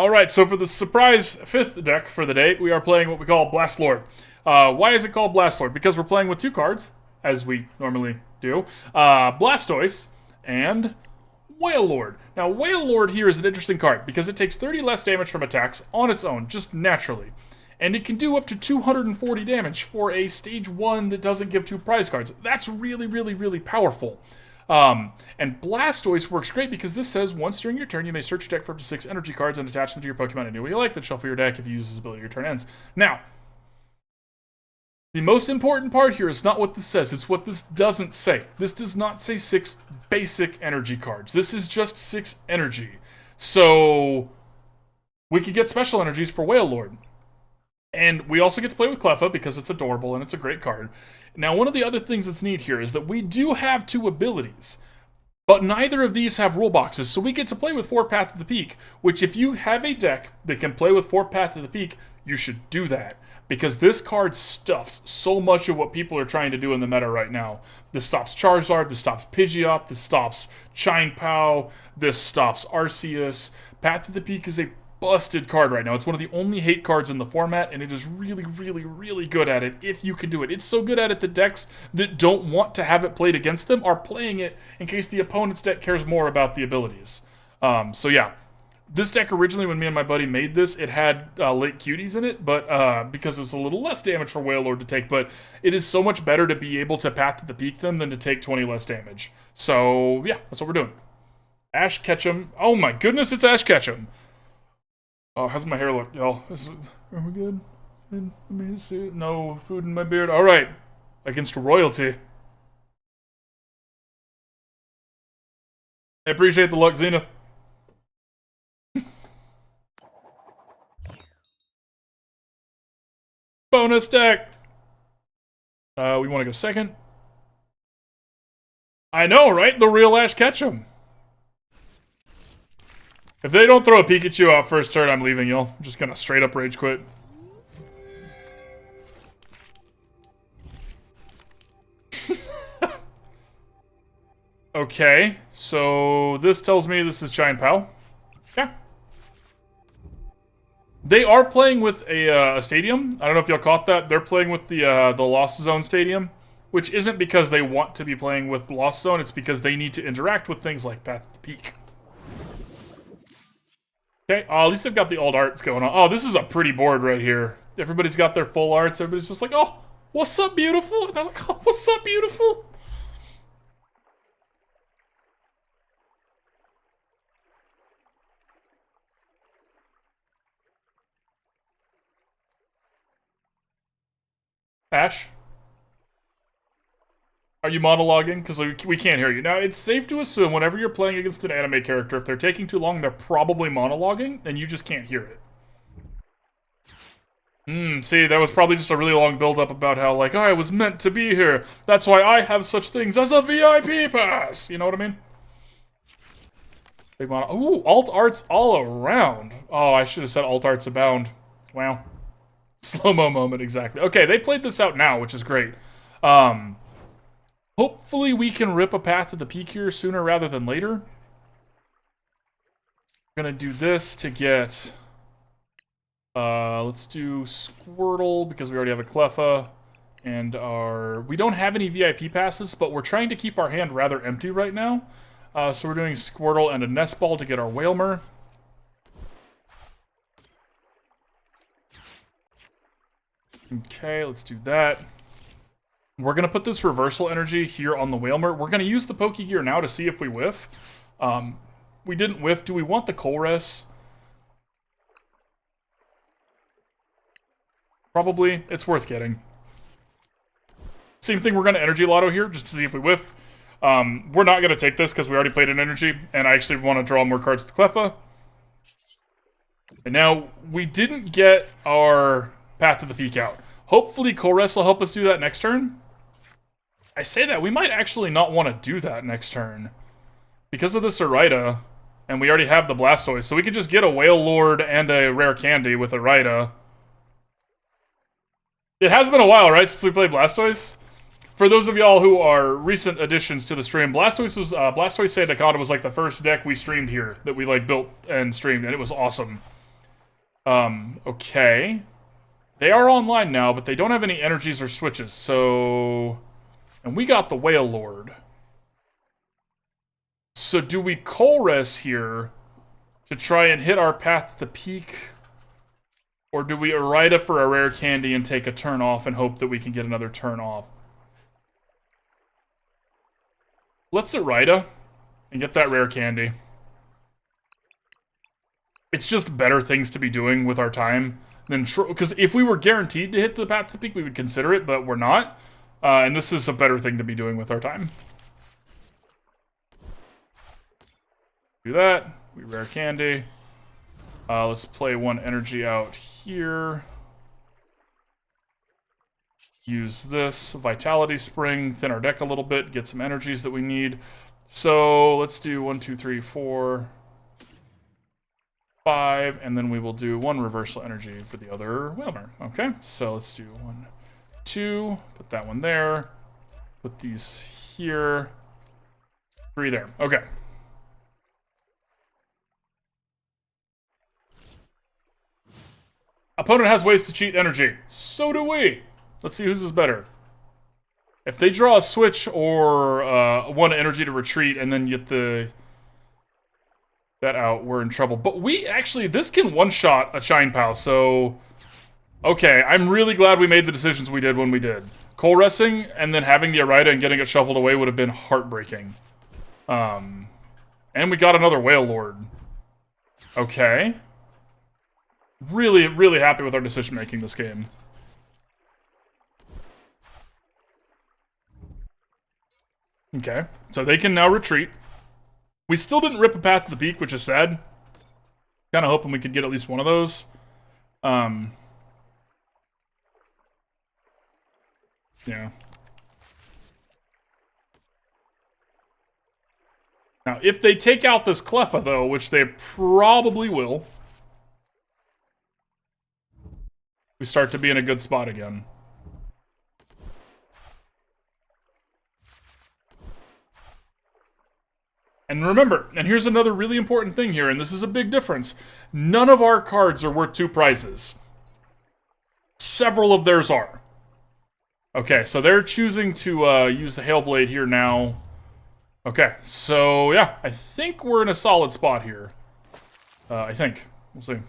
Alright, so for the surprise 5th deck for the day, we are playing what we call Blastoise. Why is it called Blastoise? Because we're playing with 2 cards, as we normally do. Blastoise and Wailord. Now, Wailord here is an interesting card, because it takes 30 less damage from attacks on its own, just naturally. And it can do up to 240 damage for a stage 1 that doesn't give 2 prize cards. That's really, really, really powerful. And Blastoise works great because this says, once during your turn, you may search your deck for up to 6 energy cards and attach them to your Pokemon any way you like, then shuffle your deck if you use this ability your turn ends. Now, the most important part here is not what this says, it's what this doesn't say. This does not say 6 basic energy cards. This is just 6 energy. So, we could get special energies for Wailord. And we also get to play with Cleffa because it's adorable and it's a great card. Now, one of the other things that's neat here is that we do have 2 abilities, but neither of these have rule boxes, so we get to play with 4 Path to the Peak, which if you have a deck that can play with 4 Path to the Peak, you should do that, because this card stuffs so much of what people are trying to do in the meta right now. This stops Charizard, this stops Pidgeot, this stops Chien-Pao, this stops Arceus. Path to the Peak is a busted card right now. It's one of the only hate cards in the format, and it is really, really, really good at it if you can do it. It's so good at it that decks that don't want to have it played against them are playing it in case the opponent's deck cares more about the abilities. So yeah, this deck originally, when me and my buddy made this, it had late cuties in it, but because it was a little less damage for Wailord to take, but it is so much better to be able to Path to the Peak them than to take 20 less damage. So yeah, that's what we're doing. Ash Ketchum. Oh my goodness, it's Ash Ketchum. Oh, how's my hair look, y'all? Are we good? Let me see. No food in my beard. All right. Against royalty. I appreciate the luck, Xena. Bonus deck. We want to go second. I know, right? The real Ash Ketchum. If they don't throw a Pikachu out first turn, I'm leaving, y'all. I'm just gonna straight up rage quit. Okay, so this tells me this is Chien-Pao. Yeah. They are playing with a stadium. I don't know if y'all caught that. They're playing with the Lost Zone stadium, which isn't because they want to be playing with Lost Zone. It's because they need to interact with things like Path to the Peak. Okay, at least they've got the old arts going on. Oh, this is a pretty board right here. Everybody's got their full arts. Everybody's just like, oh, what's up, beautiful? And I'm like, oh, what's up, beautiful? Ash? Are you monologuing? Because we can't hear you. Now, it's safe to assume whenever you're playing against an anime character, if they're taking too long, they're probably monologuing, and you just can't hear it. See, that was probably just a really long build-up about how, like, oh, I was meant to be here. That's why I have such things as a VIP pass! You know what I mean? Big mono. Ooh, alt arts all around. Oh, I should have said alt arts abound. Wow. Slow-mo moment, exactly. Okay, they played this out now, which is great. Hopefully we can rip a Path to the Peak here sooner rather than later. I'm gonna do this to get... let's do Squirtle, because we already have a Cleffa. And we don't have any VIP passes, but we're trying to keep our hand rather empty right now. So we're doing Squirtle and a Nest Ball to get our Wailmer. Okay, let's do that. We're going to put this reversal energy here on the Wailmer. We're going to use the Pokégear now to see if we whiff. We didn't whiff. Do we want the Colress? Probably. It's worth getting. Same thing, we're going to Energy Loto here just to see if we whiff. We're not going to take this because we already played an Energy, and I actually want to draw more cards with Cleffa. And now, we didn't get our Path to the Peak out. Hopefully Colress will help us do that next turn. I say that, we might actually not want to do that next turn. Because of this Irida, and we already have the Blastoise, so we could just get a Wailord and a Rare Candy with Irida. It has been a while, right, since we played Blastoise? For those of y'all who are recent additions to the stream, Blastoise Sandaconda was like the first deck we streamed here, that we like built and streamed, and it was awesome. Okay. They are online now, but they don't have any energies or switches, so... And we got the Wailord. So do we Colress here to try and hit our path to the peak? Or do we Irida for a rare candy and take a turn off and hope that we can get another turn off? Let's Irida and get that rare candy. It's just better things to be doing with our time than... Because if we were guaranteed to hit the path to the peak, we would consider it, but we're not. And this is a better thing to be doing with our time. Do that. We rare candy. Let's play one energy out here. Use this Vitality Spring, thin our deck a little bit, get some energies that we need. So let's do 1, 2, 3, 4, 5, and then we will do one reversal energy for the other Wailmer. Okay, so let's do 1, 2, put that one there, put these here, 3 there. Okay. Opponent has ways to cheat energy. So do we. Let's see whose is better. If they draw a switch or one energy to retreat and then get that out, we're in trouble. But we actually, this can one-shot a Shine Pow, so... Okay, I'm really glad we made the decisions we did when we did. Colressing and then having the Irida and getting it shuffled away would have been heartbreaking. And we got another Wailord. Okay. Really, really happy with our decision-making this game. Okay, so they can now retreat. We still didn't rip a path to the peak, which is sad. Kind of hoping we could get at least one of those. Yeah. Now, if they take out this Cleffa, though, which they probably will, we start to be in a good spot again. And remember, and here's another really important thing here, and this is a big difference. None of our cards are worth 2 prizes. Several of theirs are. Okay, so they're choosing to use the Hailblade here now. Okay, so yeah, I think we're in a solid spot here. I think. We'll see. Okay,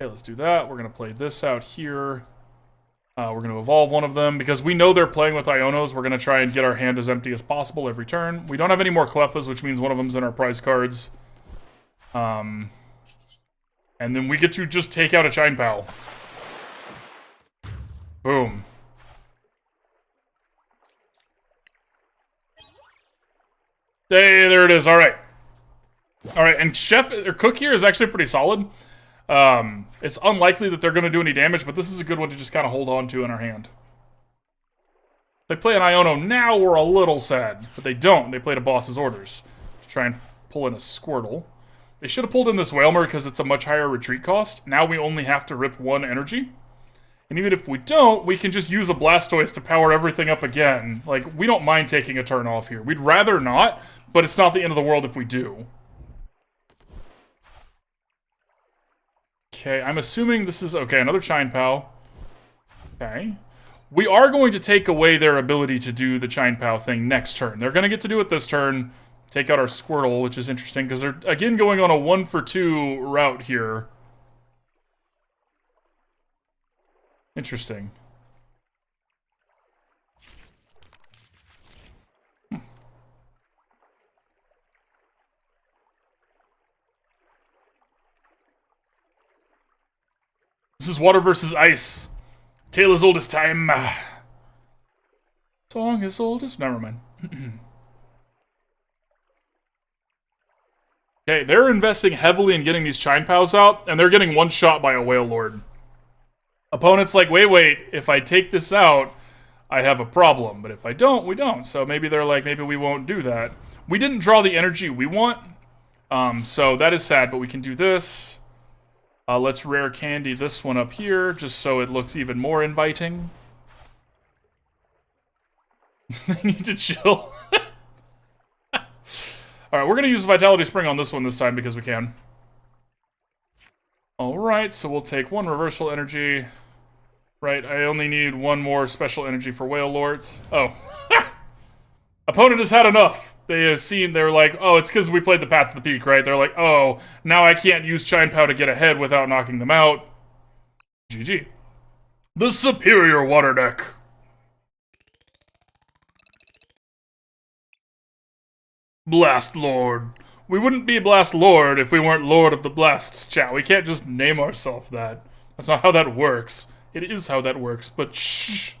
let's do that. We're going to play this out here. We're going to evolve one of them, because we know they're playing with Ionos. We're going to try and get our hand as empty as possible every turn. We don't have any more Cleffas, which means one of them's in our prize cards. And then we get to just take out a Shine Pow. Boom. Hey, there it is. All right. All right, and Cook here is actually pretty solid. It's unlikely that they're going to do any damage, but this is a good one to just kind of hold on to in our hand. If they play an Iono now, we're a little sad. But they don't. They played a boss's orders to try and pull in a Squirtle. They should have pulled in this Wailmer because it's a much higher retreat cost. Now we only have to rip 1 energy. And even if we don't, we can just use a Blastoise to power everything up again. Like, we don't mind taking a turn off here. We'd rather not, but it's not the end of the world if we do. Okay, I'm assuming this is... Okay, another Shine Pow. Okay. We are going to take away their ability to do the Shine Pow thing next turn. They're going to get to do it this turn. Take out our Squirtle, which is interesting, because they're, again, going on a 1-for-2 route here. Interesting. This is water versus ice. Tale as old as time. Song as old as... Never mind. Okay, they're investing heavily in getting these Shine Pows out, and they're getting one shot by a Wailord. Opponent's like, wait, if I take this out, I have a problem. But if I don't, we don't. So maybe they're like, maybe we won't do that. We didn't draw the energy we want. So that is sad, but we can do this. Let's rare candy this one up here, just so it looks even more inviting. They need to chill. Alright, we're going to use Vitality Spring on this one this time because we can. Alright, so we'll take one Reversal Energy. Right, I only need one more Special Energy for Wailords. Oh. Opponent has had enough. They have seen, they're like, oh, it's because we played the Path to the Peak, right? They're like, oh, now I can't use Chine Pow to get ahead without knocking them out. GG. The superior water deck. Blast Lord. We wouldn't be Blast Lord if we weren't Lord of the Blasts, chat. We can't just name ourselves that. That's not how that works. It is how that works, but shh.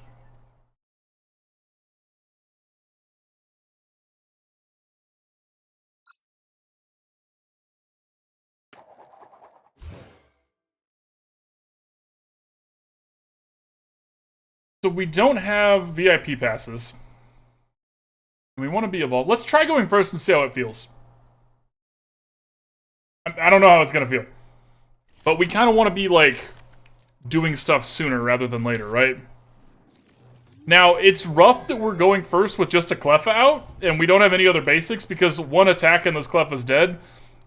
So we don't have VIP passes. We want to be evolved. Let's try going first and see how it feels. I don't know how it's going to feel. But we kind of want to be, like, doing stuff sooner rather than later, right? Now, it's rough that we're going first with just a Cleffa out, and we don't have any other basics because one attack and this Cleffa's dead.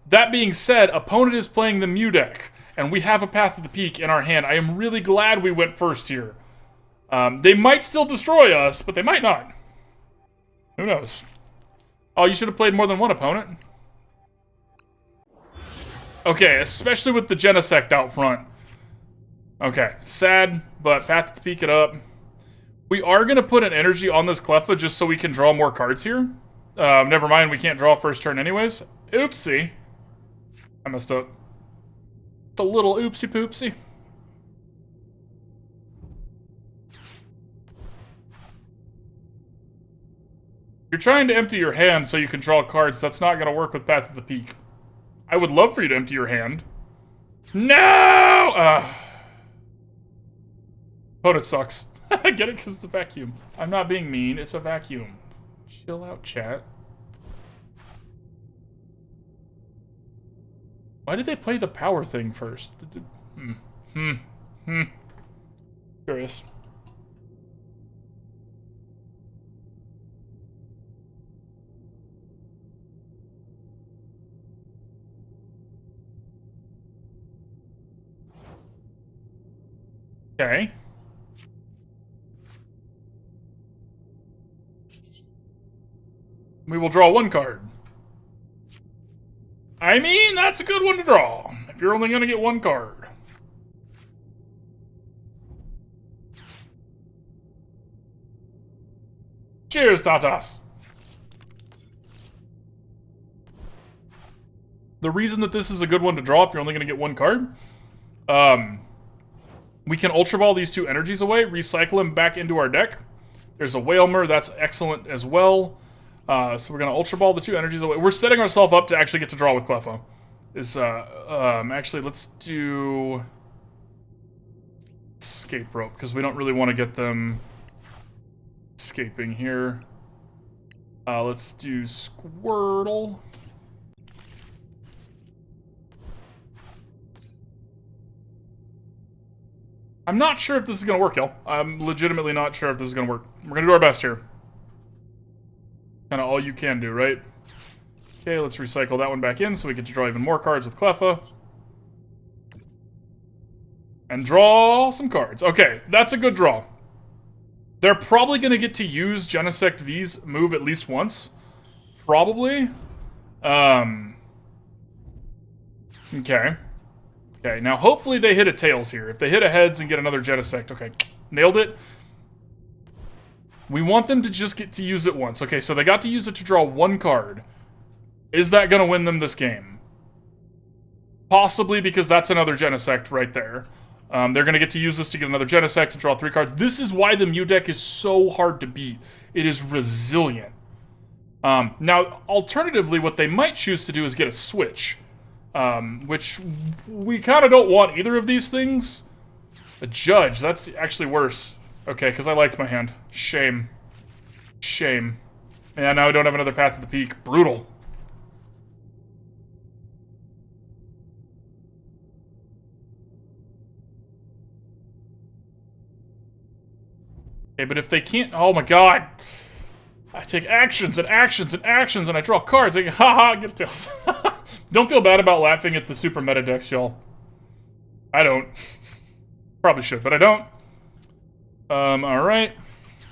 That being said, opponent is playing the Mew deck, and we have a Path to the Peak in our hand. I am really glad we went first here. They might still destroy us, but they might not. Who knows? Oh, you should have played more than one opponent. Okay, especially with the Genesect out front. Okay, sad, but Path to the Peak it up. We are going to put an energy on this Cleffa just so we can draw more cards here. Never mind, we can't draw first turn anyways. Oopsie. I messed up. It's a little oopsie poopsie. You're trying to empty your hand so you can draw cards. That's not going to work with Path to the Peak. I would love for you to empty your hand. No! Opponent sucks. I get it because it's a vacuum. I'm not being mean. It's a vacuum. Chill out, chat. Why did they play the power thing first? Curious. Okay. We will draw one card. I mean, that's a good one to draw. If you're only going to get one card. Cheers, Tatas. The reason that this is a good one to draw if you're only going to get one card, we can Ultra Ball these two energies away, recycle them back into our deck. There's a Wailmer, that's excellent as well. So we're going to Ultra Ball the two energies away. We're setting ourselves up to actually get to draw with Cleffa. Actually, let's do Escape Rope, because we don't really want to get them escaping here. Let's do Squirtle. I'm not sure if this is going to work, y'all. I'm legitimately not sure if this is going to work. We're going to do our best here. Kind of all you can do, right? Okay, let's recycle that one back in so we get to draw even more cards with Cleffa. And draw some cards. Okay, that's a good draw. They're probably going to get to use Genesect V's move at least once. Probably. Okay. Okay, now hopefully they hit a Tails here. If they hit a Heads and get another Genesect, okay, nailed it. We want them to just get to use it once. Okay, so they got to use it to draw one card. Is that going to win them this game? Possibly, because that's another Genesect right there. They're going to get to use this to get another Genesect to draw 3 cards. This is why the Mew deck is so hard to beat. It is resilient. Now, alternatively, what they might choose to do is get a switch. Which we kind of don't want either of these things. A Judge, that's actually worse. Okay, because I liked my hand. Shame. Shame. Yeah, now I don't have another Path to the Peak. Brutal. Okay, but if they can't... Oh my god! I take actions and actions and actions, and I draw cards. Haha, get a tails. Don't feel bad about laughing at the super meta decks, y'all. I don't. Probably should, but I don't. Alright.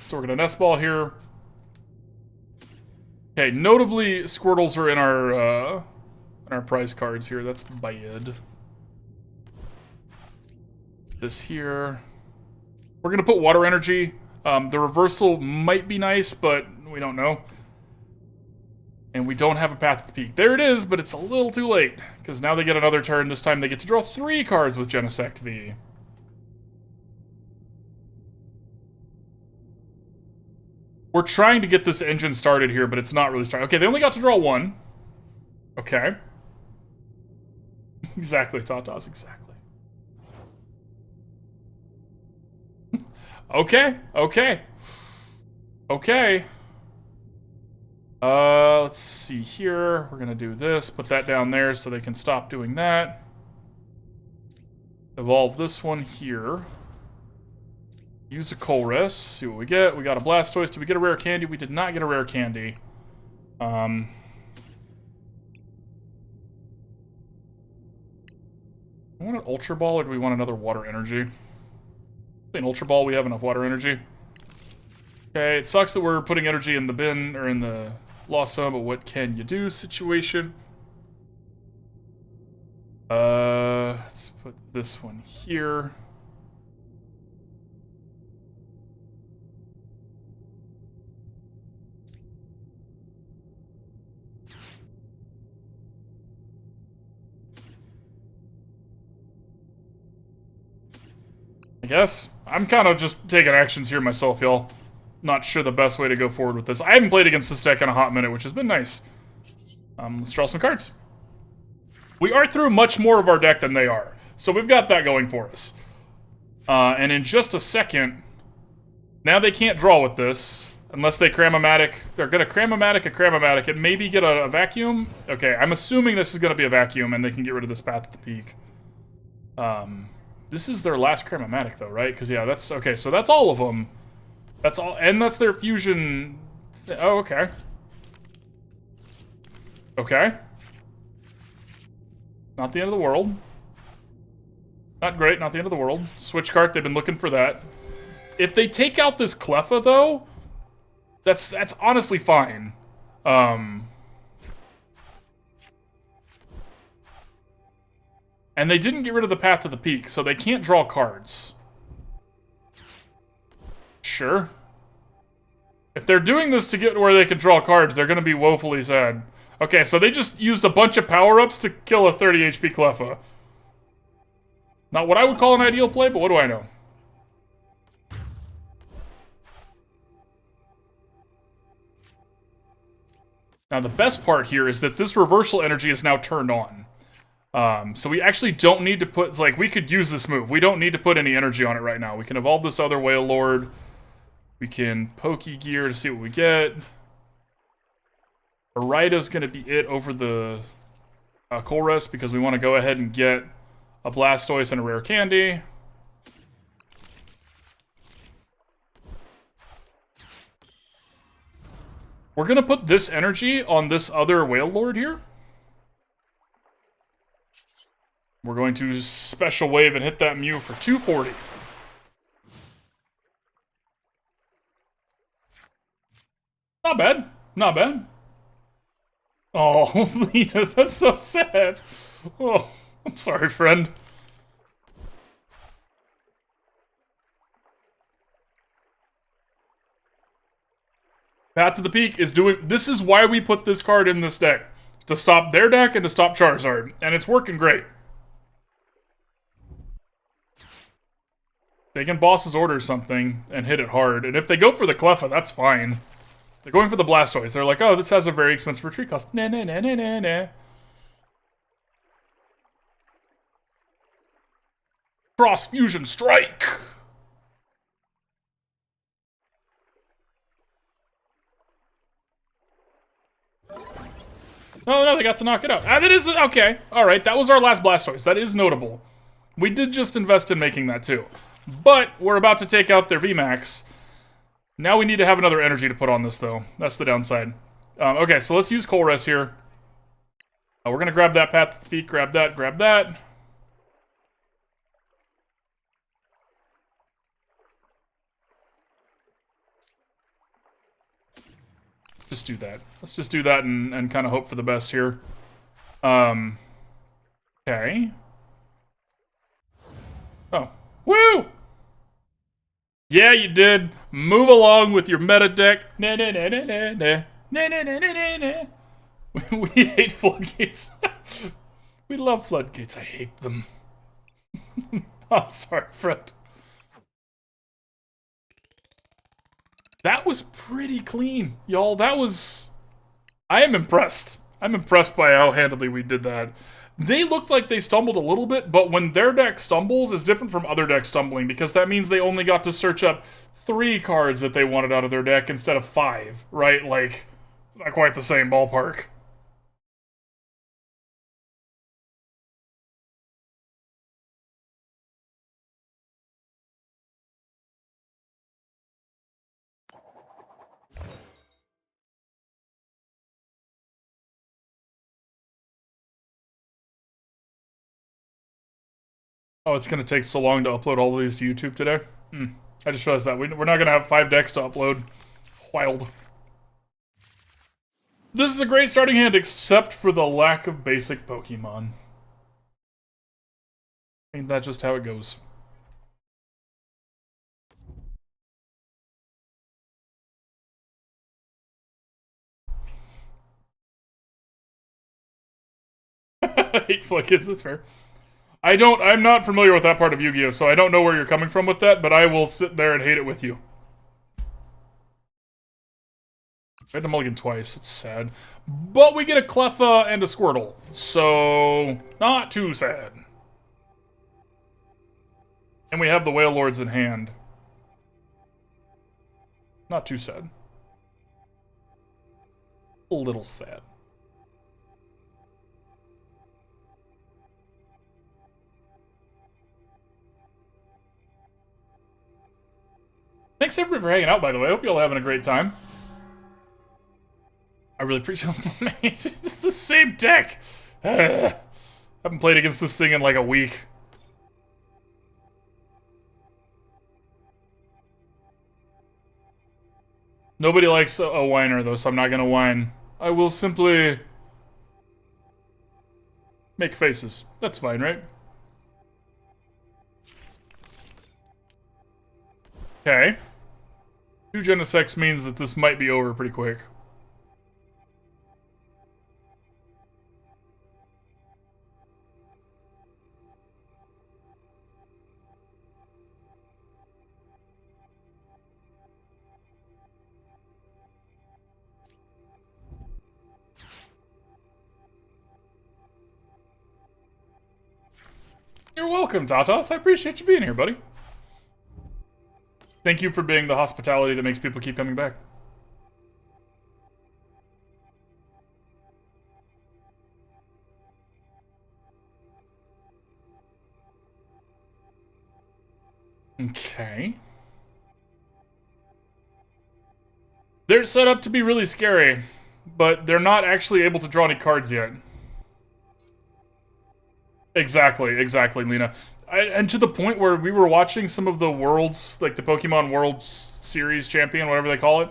So we're gonna Nest Ball here. Okay, notably, Squirtles are in our prize cards here. That's bad. This here. We're gonna put Water Energy. The reversal might be nice, but we don't know. And we don't have a Path to the Peak. There it is, but it's a little too late. Because now they get another turn. This time they get to draw 3 cards with Genesect V. We're trying to get this engine started here, but it's not really starting. Okay, they only got to draw 1. Okay. Exactly, Tatas, exactly. Okay, okay. Okay. Let's see here. We're gonna do this. Put that down there so they can stop doing that. Evolve this one here. Use a Colress. See what we get. We got a Blastoise. Did we get a Rare Candy? We did not get a Rare Candy. We want an Ultra Ball, or do we want another Water Energy? An Ultra Ball, we have enough Water Energy. Okay, it sucks that we're putting energy in the bin, or in the lost zone, but what can you do situation? Let's put this one here. I guess. I'm kind of just taking actions here myself, y'all. Not sure the best way to go forward with this. I haven't played against this deck in a hot minute, which has been nice. Let's draw some cards. We are through much more of our deck than they are. So we've got that going for us. And in just a second, now they can't draw with this. Unless they Cram-O-Matic. They're going to Cram-O-Matic a Cram-O-Matic and maybe get a vacuum. Okay, I'm assuming this is going to be a vacuum and they can get rid of this Path to the Peak. This is their last Cram-O-Matic though, right? Because yeah, that's... Okay, so that's all of them. That's all... And that's their fusion... Oh, okay. Okay. Not the end of the world. Not great, not the end of the world. Switch card, they've been looking for that. If they take out this Cleffa, though, that's honestly fine. And they didn't get rid of the Path to the Peak, so they can't draw cards. Sure. If they're doing this to get where they can draw cards, they're going to be woefully sad. Okay, so they just used a bunch of power-ups to kill a 30 HP Cleffa. Not what I would call an ideal play, but what do I know? Now, the best part here is that this reversal energy is now turned on. So we actually don't need to put... Like, we could use this move. We don't need to put any energy on it right now. We can evolve this other Wailord. We can Pokégear to see what we get. Irida's going to be it over the Colress because we want to go ahead and get a Blastoise and a Rare Candy. We're going to put this energy on this other Wailord here. We're going to Special Wave and hit that Mew for 240. Not bad. Not bad. Oh, Lita, that's so sad. Oh, I'm sorry, friend. Path to the Peak is doing... This is why we put this card in this deck. To stop their deck and to stop Charizard. And it's working great. They can Boss's Order something and hit it hard. And if they go for the Cleffa, that's fine. They're going for the Blastoise. They're like, oh, this has a very expensive retreat cost. Nah, nah, nah, nah, nah, nah. Cross Fusion Strike! Oh, no, they got to knock it out. Ah, that is... Okay. Alright, that was our last Blastoise. That is notable. We did just invest in making that, too. But we're about to take out their VMAX. Now we need to have another energy to put on this, though. That's the downside. Okay, so let's use Colress here. We're going to grab that Path to the Peak, grab that, grab that. Just do that. Let's just do that and kind of hope for the best here. Okay. Oh. Woo! Yeah, you did. Move along with your meta deck. Na na na na na na na na na na na. We hate floodgates. We love floodgates. I hate them. I'm sorry, friend. That was pretty clean, y'all. That was... I am impressed. I'm impressed by how handily we did that. They looked like they stumbled a little bit, but when their deck stumbles, it's different from other decks stumbling, because that means they only got to search up 3 cards that they wanted out of their deck instead of 5, right? Like, it's not quite the same ballpark. Oh, it's going to take so long to upload all of these to YouTube today? I just realized that. We're not going to have 5 decks to upload. Wild. This is a great starting hand, except for the lack of basic Pokemon. Ain't that just how it goes? Hateful kids, that's fair. I'm not familiar with that part of Yu-Gi-Oh, so I don't know where you're coming from with that, but I will sit there and hate it with you. I had to mulligan twice, it's sad. But we get a Cleffa and a Squirtle, so not too sad. And we have the Wailords in hand. Not too sad. A little sad. Thanks everybody for hanging out, by the way. I hope you're all having a great time. I really appreciate it. It's the same deck. I haven't played against this thing in like a week. Nobody likes a whiner, though, so I'm not gonna whine. I will simply make faces. That's fine, right? Okay. 2 Genesects means that this might be over pretty quick. You're welcome, Tatas. I appreciate you being here, buddy. Thank you for being the hospitality that makes people keep coming back. Okay. They're set up to be really scary, but they're not actually able to draw any cards yet. Exactly, Lena. And to the point where we were watching some of the worlds, like the Pokemon World Series Champion, whatever they call it,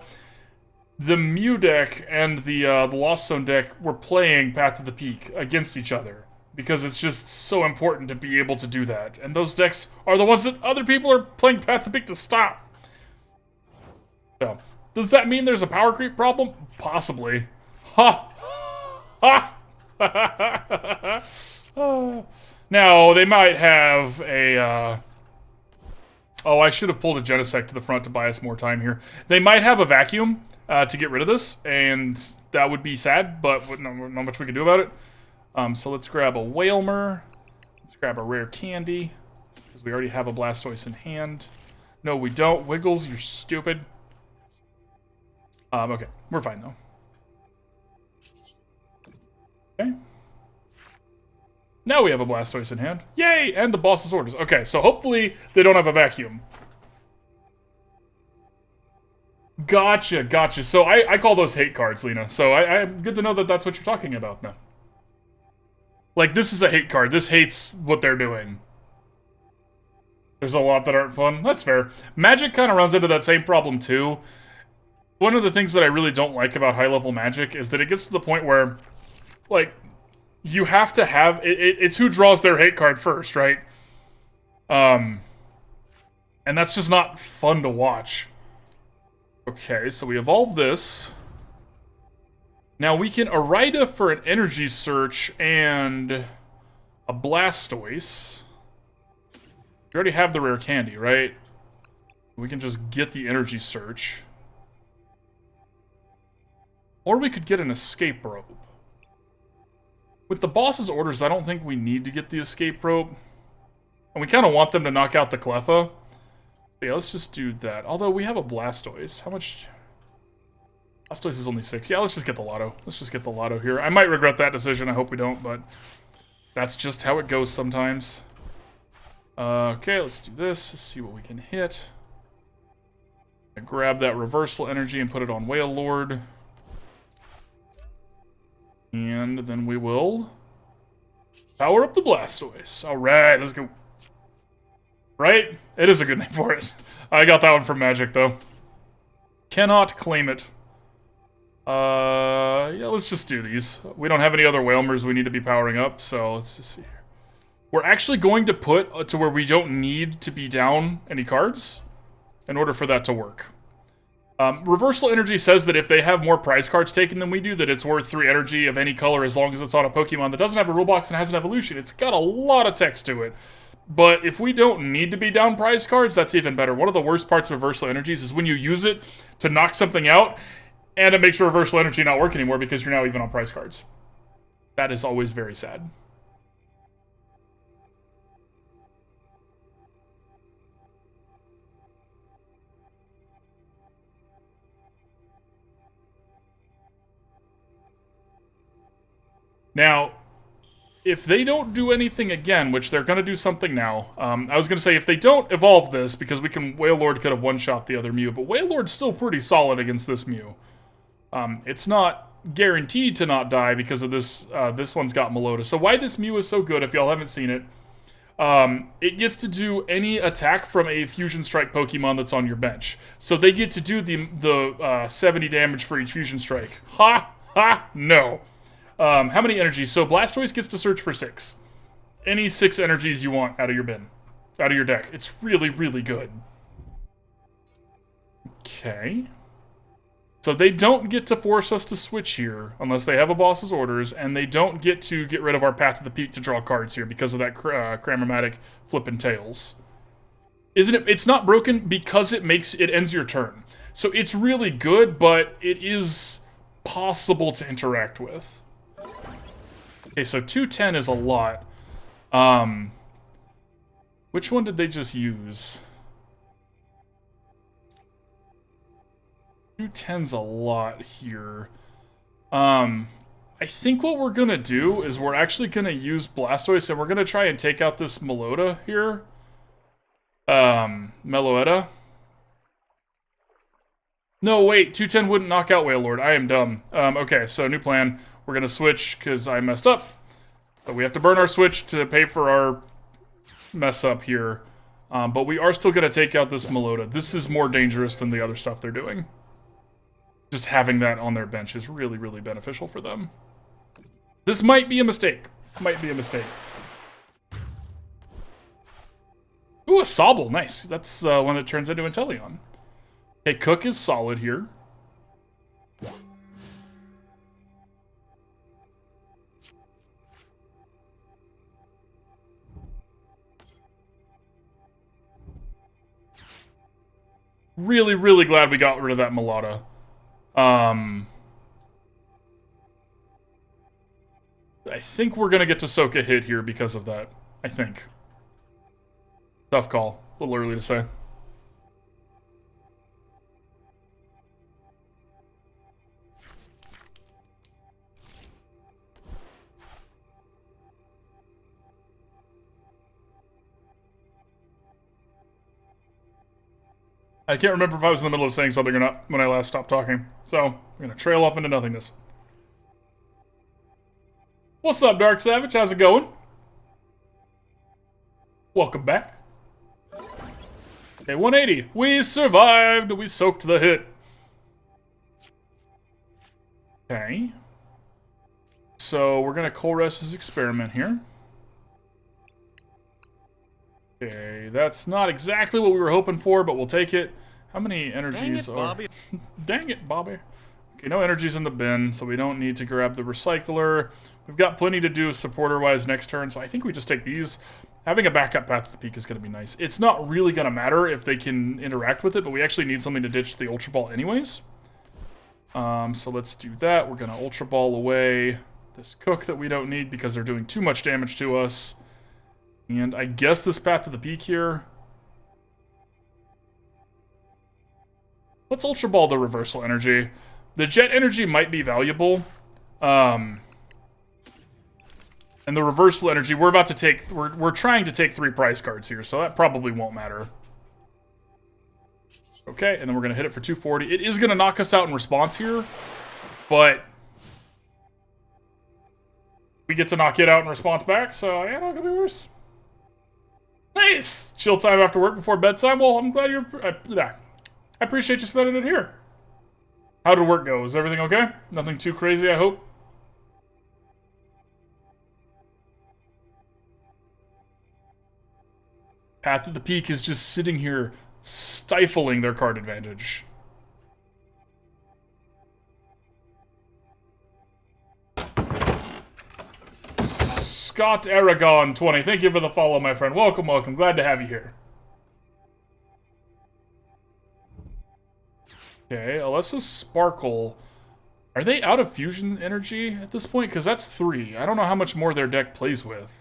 the Mew deck and the Lost Zone deck were playing Path to the Peak against each other. Because it's just so important to be able to do that. And those decks are the ones that other people are playing Path to the Peak to stop. So, does that mean there's a power creep problem? Possibly. Ha! Ha! Now, they might have a, Oh, I should have pulled a Genesect to the front to buy us more time here. They might have a vacuum to get rid of this, and that would be sad, but not much we can do about it. So let's grab a Wailmer. Let's grab a Rare Candy, because we already have a Blastoise in hand. No, we don't. Wiggles, you're stupid. Okay, we're fine, though. Okay. Now we have a Blastoise in hand. Yay! And the boss's orders. Okay, so hopefully they don't have a vacuum. Gotcha, gotcha. So I call those hate cards, Lena. So I'm good to know that that's what you're talking about now. Like, this is a hate card. This hates what they're doing. There's a lot that aren't fun. That's fair. Magic kind of runs into that same problem, too. One of the things that I really don't like about high-level Magic is that it gets to the point where, like, you have to have... It's who draws their hate card first, right? And that's just not fun to watch. Okay, so we evolved this. Now we can Irida for an energy search and a Blastoise. We already have the rare candy, right? We can just get the energy search. Or we could get an escape rope. With the boss's orders, I don't think we need to get the escape rope. And we kind of want them to knock out the Cleffa. Yeah, let's just do that. Although we have a Blastoise. How much... Blastoise is only 6. Yeah, let's just get the Lotto. Let's just get the Lotto here. I might regret that decision. I hope we don't, but... that's just how it goes sometimes. Okay, let's do this. Let's see what we can hit. Grab that reversal energy and put it on Wailord. And then we will power up the Blastoise. Alright, let's go. Right? It is a good name for it. I got that one from Magic, though. Cannot claim it. Yeah, let's just do these. We don't have any other Wailmers we need to be powering up, so let's just see here. We're actually going to put to where we don't need to be down any cards in order for that to work. Reversal Energy says that if they have more prize cards taken than we do, that it's worth 3 energy of any color as long as it's on a Pokemon that doesn't have a rule box and has an evolution. It's got a lot of text to it. But if we don't need to be down prize cards, that's even better. One of the worst parts of Reversal Energies is when you use it to knock something out, and it makes your Reversal Energy not work anymore because you're now even on prize cards. That is always very sad. Now, if they don't do anything again, which they're going to do something now, I was going to say, if they don't evolve this, because Wailord could have one-shot the other Mew, but Wailord's still pretty solid against this Mew. It's not guaranteed to not die because of this, this one's got Melota. So why this Mew is so good, if y'all haven't seen it, it gets to do any attack from a Fusion Strike Pokemon that's on your bench. So they get to do the 70 damage for each Fusion Strike. Ha! Ha! No. How many energies? So Blastoise gets to search for 6. Any 6 energies you want out of your bin. Out of your deck. It's really, really good. Okay. So they don't get to force us to switch here, unless they have a boss's orders, and they don't get to get rid of our Path to the Peak to draw cards here because of that Cramormatic Flippin' Tails. Isn't it? It's not broken because it ends your turn. So it's really good, but it is possible to interact with. Okay, so 210 is a lot. Which one did they just use? 210's a lot here. I think what we're gonna do is we're actually gonna use Blastoise and we're gonna try and take out this Melota here. Meloetta. No, wait, 210 wouldn't knock out Wailord. I am dumb. Okay, so new plan. We're going to switch because I messed up. But we have to burn our switch to pay for our mess up here. But we are still going to take out this Melota. This is more dangerous than the other stuff they're doing. Just having that on their bench is really, really beneficial for them. This might be a mistake. Might be a mistake. Ooh, a Sobble. Nice. That's one that turns into Inteleon. Okay, Cook is solid here. Really, really glad we got rid of that Melota. I think we're going to get to soak a hit here because of that. I think. Tough call. A little early to say. I can't remember if I was in the middle of saying something or not when I last stopped talking. So, I'm gonna trail off into nothingness. What's up, Dark Savage? How's it going? Welcome back. Okay, 180. We survived! We soaked the hit. Okay. So, we're gonna Colress's experiment here. Okay, that's not exactly what we were hoping for, but we'll take it. How many energies are... Bobby. Dang it, Bobby. Okay, no energies in the bin, so we don't need to grab the recycler. We've got plenty to do supporter-wise next turn, so I think we just take these. Having a backup path to the peak is going to be nice. It's not really going to matter if they can interact with it, but we actually need something to ditch the Ultra Ball anyways. So let's do that. We're going to Ultra Ball away this Cook that we don't need because they're doing too much damage to us. And I guess this path to the peak here. Let's Ultra Ball the reversal energy. The jet energy might be valuable. And the reversal energy, we're about to take... We're trying to take 3 prize cards here, so that probably won't matter. Okay, and then we're going to hit it for 240. It is going to knock us out in response here, but... we get to knock it out in response back, so yeah, not going to be worse. Nice! Chill time after work before bedtime. Well, I'm glad you're... I appreciate you spending it here. How did work go? Is everything okay? Nothing too crazy, I hope? Path to the Peak is just sitting here stifling their card advantage. Scott Aragon 20, thank you for the follow, my friend. Welcome, welcome. Glad to have you here. Okay, Alessa's Sparkle. Are they out of fusion energy at this point? Because that's 3. I don't know how much more their deck plays with.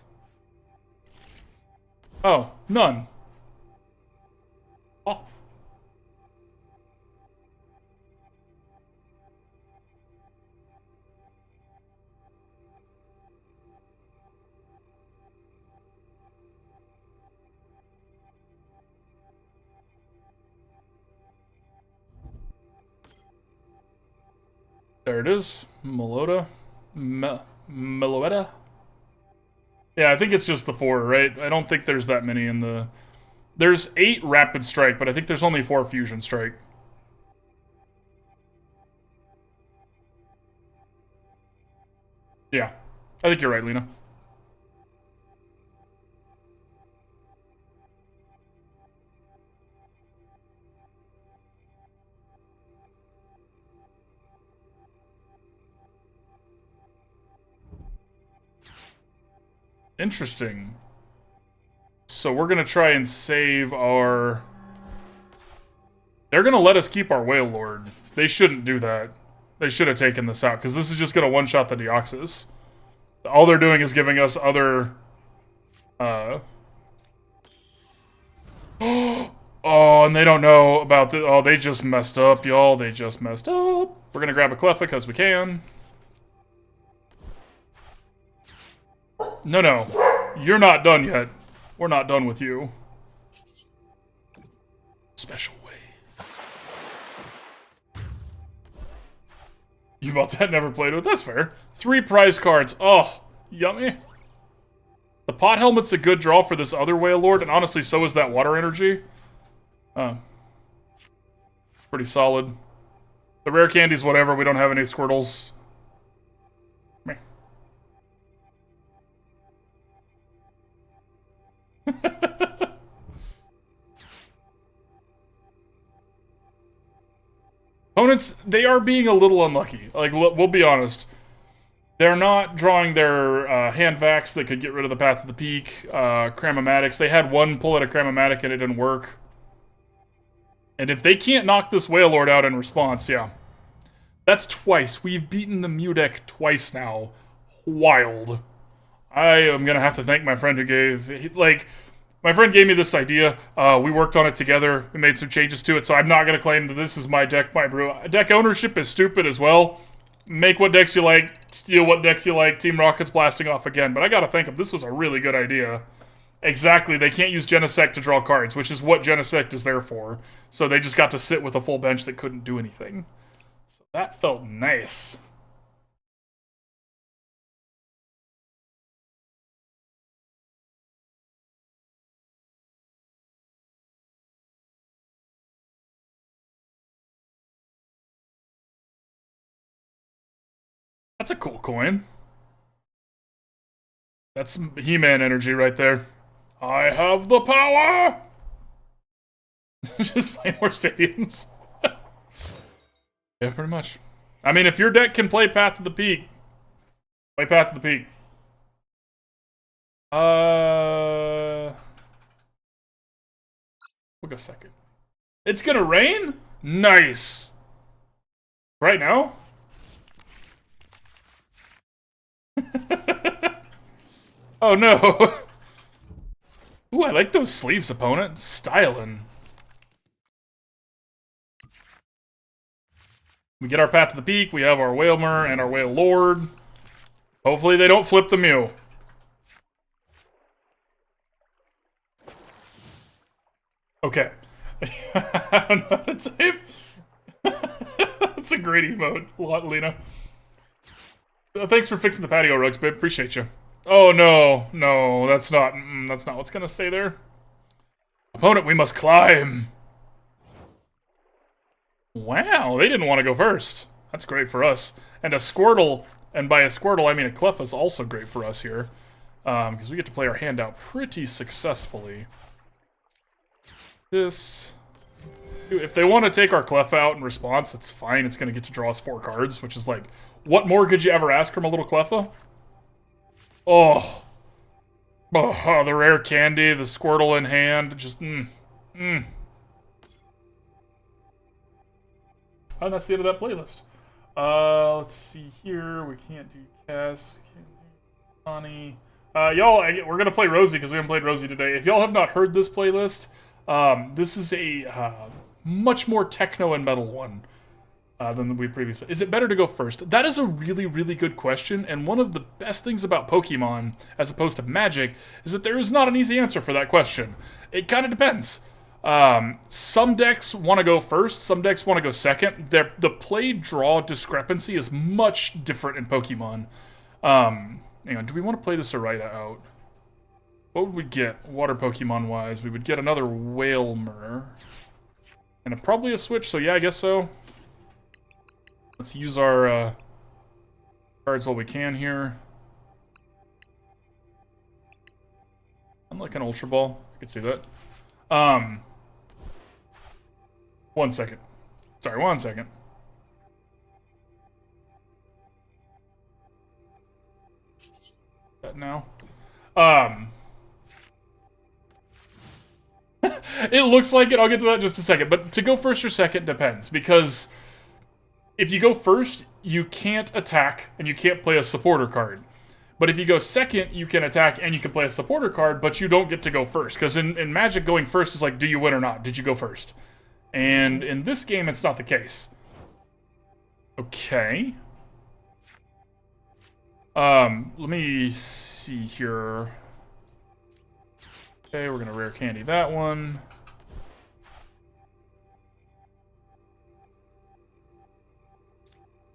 Oh, none. Oh. There it is. Melota. Meloetta? Yeah, I think it's just the 4, right? I don't think there's that many in the... There's 8 Rapid Strike, but I think there's only 4 Fusion Strike. Yeah, I think you're right, Lena. Interesting. So we're gonna try and save our... They're gonna let us keep our Wailord. They shouldn't do that. They should have taken this out, because this is just gonna one-shot the Deoxys. All they're doing is giving us other... Oh, and they don't know about the... Oh, they just messed up, y'all. They just messed up. We're gonna grab a Cleffa, because we can. No, you're not done yet. We're not done with you. Special way. You bought that, never played with. That's fair. 3 prize cards. Oh, yummy. The Pot Helmet's a good draw for this other Wailord, and honestly, so is that Water Energy. Pretty solid. The Rare Candies, whatever. We don't have any Squirtles. Meh. Opponents, they are being a little unlucky. Like, we'll be honest. They're not drawing their hand vacs that could get rid of the Path to the Peak, Cramomatics. They had one pull at a Cramomatic and it didn't work. And if they can't knock this Wailord out in response, yeah. That's twice. We've beaten the Mew deck twice now. Wild. I am going to have to thank my friend who gave... Like, my friend gave me this idea. We worked on it together. We made some changes to it, so I'm not going to claim that this is my deck, my brew. Deck ownership is stupid as well. Make what decks you like. Steal what decks you like. Team Rocket's blasting off again. But I got to thank him. This was a really good idea. Exactly, they can't use Genesect to draw cards, which is what Genesect is there for. So they just got to sit with a full bench that couldn't do anything. So that felt nice. That's a cool coin. That's some He-Man energy right there. I have the power! Just play more stadiums. Yeah, pretty much. I mean, if your deck can play Path to the Peak, play Path to the Peak. We'll go second. It's gonna rain? Nice! Right now? Oh no! Ooh, I like those sleeves, opponent. Styling. We get our Path to the Peak, we have our Wailmer and our Wailord. Hopefully they don't flip the Mew. Okay. I don't know how to type. That's a great emote, Lena. Thanks for fixing the patio rugs, babe. Appreciate you. Oh no, no, that's not what's gonna stay there. Opponent, we must climb. Wow, they didn't want to go first. That's great for us. And a Squirtle, and by a Squirtle I mean a Cleffa, is also great for us here. Because we get to play our hand out pretty successfully. This... If they want to take our Cleffa out in response, that's fine. It's going to get to draw us 4 cards, which is like, what more could you ever ask from a little Cleffa? Oh. Oh, the Rare Candy, the Squirtle in hand, just, Oh, that's the end of that playlist. Let's see here. We can't do Cass. Can't do Connie. Y'all, we're going to play Rosie because we haven't played Rosie today. If y'all have not heard this playlist, this is a much more techno and metal one than we previously. Is it better to go first? That is a really, really good question, and one of the best things about Pokemon, as opposed to Magic, is that there is not an easy answer for that question. It kind of depends. Some decks want to go first, some decks want to go second. The play-draw discrepancy is much different in Pokemon. Hang on, do we want to play this Irida out? What would we get, water Pokemon-wise? We would get another Wailmer. And probably a switch, so yeah, I guess so. Let's use our cards while we can here. Unlike an Ultra Ball, I could see that. 1 second. Sorry, 1 second. That now. It looks like it. I'll get to that in just a second. But to go first or second depends. Because if you go first, you can't attack and you can't play a supporter card. But if you go second, you can attack and you can play a supporter card, but you don't get to go first. Because in Magic, going first is like, do you win or not? Did you go first? And in this game, it's not the case. Okay. Let me see here. Okay, we're gonna Rare Candy that one.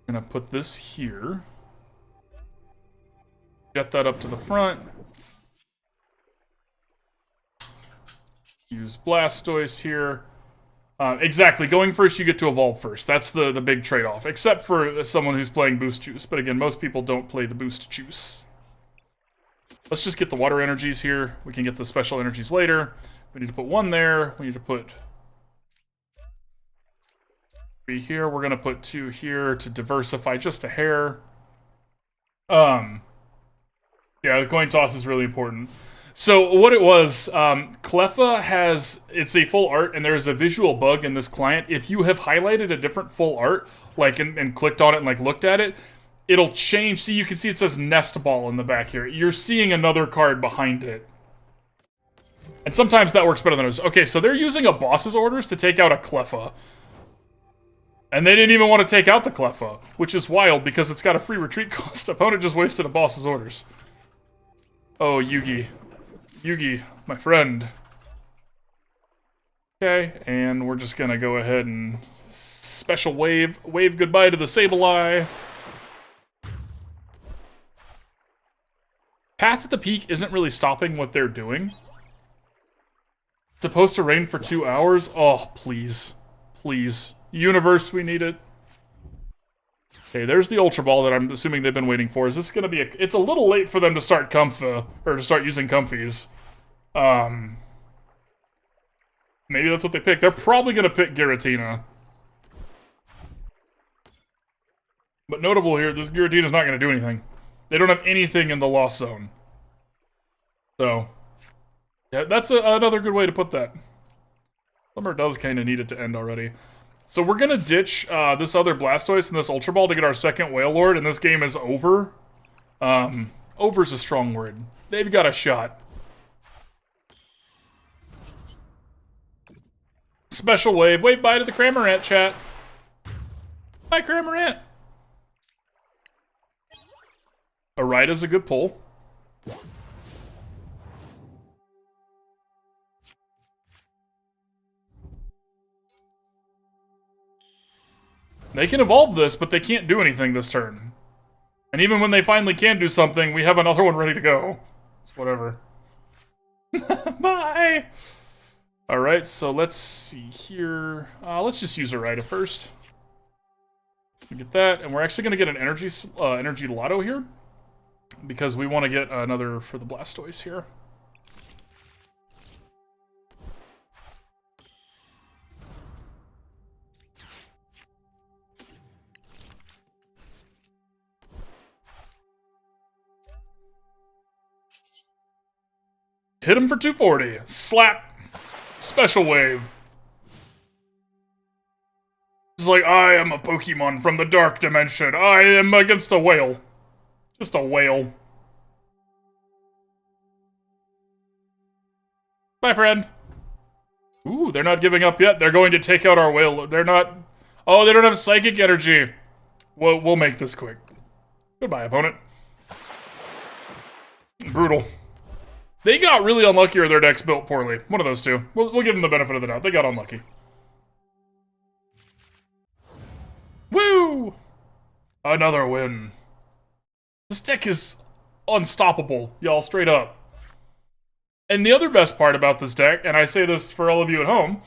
I'm gonna put this here. Get that up to the front. Use Blastoise here. Exactly, going first, you get to evolve first. That's the big trade-off, except for someone who's playing Boost Juice. But again, most people don't play the Boost Juice. Let's just get the water energies here. We can get the special energies later. We need to put 1 there. We need to put 3 here. We're going to put 2 here to diversify just a hair. Yeah, the coin toss is really important. So what it was, Cleffa has, it's a full art, and there's a visual bug in this client. If you have highlighted a different full art, like, and clicked on it and, like, looked at it, it'll change. See, you can see it says Nest Ball in the back here. You're seeing another card behind it. And sometimes that works better than others. Okay, so they're using a boss's orders to take out a Cleffa. And they didn't even want to take out the Cleffa, which is wild because it's got a free retreat cost. Opponent just wasted a boss's orders. Oh, Yugi. Yugi, my friend. Okay, and we're just gonna go ahead and special wave goodbye to the Sableye. Path at the Peak isn't really stopping what they're doing. It's supposed to rain for 2 hours. Oh, please. Please. Universe, we need it. Okay, there's the Ultra Ball that I'm assuming they've been waiting for. Is this gonna be a... It's a little late for them to start Comfy, or to start using Comfies. Maybe that's what they pick. They're probably gonna pick Giratina. But notable here, this Giratina's not gonna do anything. They don't have anything in the Lost Zone. So, yeah, that's another good way to put that. Summer does kind of need it to end already. So we're gonna ditch this other Blastoise and this Ultra Ball to get our second Wailord, and this game is over. Over's a strong word. They've got a shot. Special wave. Wave bye to the Cramorant chat. Bye, Cramorant. Irida's a good pull. They can evolve this, but they can't do anything this turn. And even when they finally can do something, we have another one ready to go. It's whatever. Bye! Alright, so let's see here. Let's just use Irida first. Get that, and we're actually going to get an Energy Loto here. Because we want to get another for the Blastoise here. Hit him for 240. Slap. Special wave. It's like, I am a Pokemon from the dark dimension. I am against a whale. Just a whale. Bye, friend. Ooh, they're not giving up yet. They're going to take out our whale. They're not... Oh, they don't have psychic energy. We'll make this quick. Goodbye, opponent. Brutal. They got really unlucky or their deck's built poorly. One of those two. We'll give them the benefit of the doubt. They got unlucky. Woo! Another win. This deck is unstoppable, y'all, straight up. And the other best part about this deck, and I say this for all of you at home,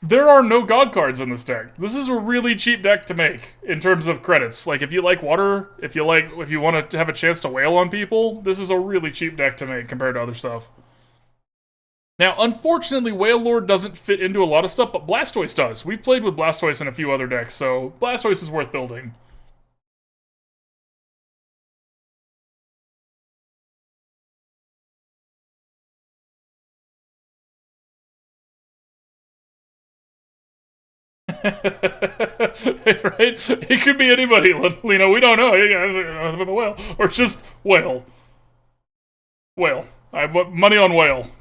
there are no god cards in this deck. This is a really cheap deck to make in terms of credits. Like, if you like water, if you want to have a chance to wail on people, this is a really cheap deck to make compared to other stuff. Now, unfortunately, Wailord doesn't fit into a lot of stuff, but Blastoise does. We've played with Blastoise in a few other decks, so Blastoise is worth building. Right? It could be anybody, Lena. We don't know. You guys are with a whale. Or just whale. Whale. I put money on whale.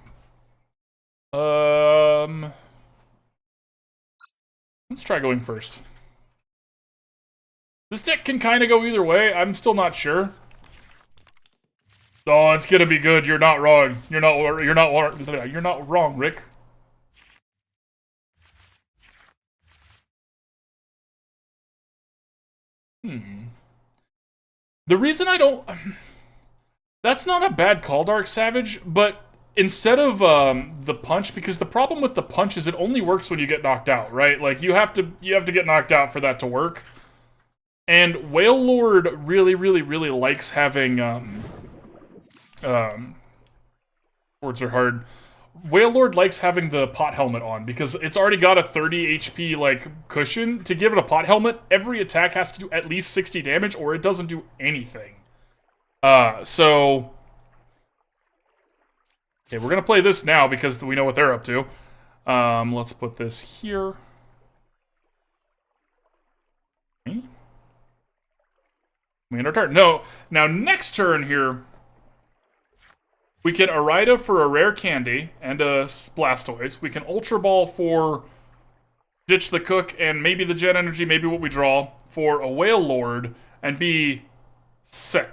Let's try going first. This deck can kind of go either way. I'm still not sure. Oh, it's gonna be good. You're not wrong. You're not wrong, Rick. The reason I don't... That's not a bad call, Dark Savage, but instead of the punch, because the problem with the punch is it only works when you get knocked out, right? Like, you have to get knocked out for that to work. And Wailord really likes having... words are hard. Wailord likes having the Pot Helmet on, because it's already got a 30 HP, like, cushion. To give it a Pot Helmet, every attack has to do at least 60 damage, or it doesn't do anything. So... Okay, we're gonna play this now, because we know what they're up to. Let's put this here. Okay. We end our turn. No, now next turn here... We can Irida for a Rare Candy and a Blastoise. We can Ultra Ball for ditch the Cook and maybe the Gen Energy, maybe what we draw, for a Wailord, and be set.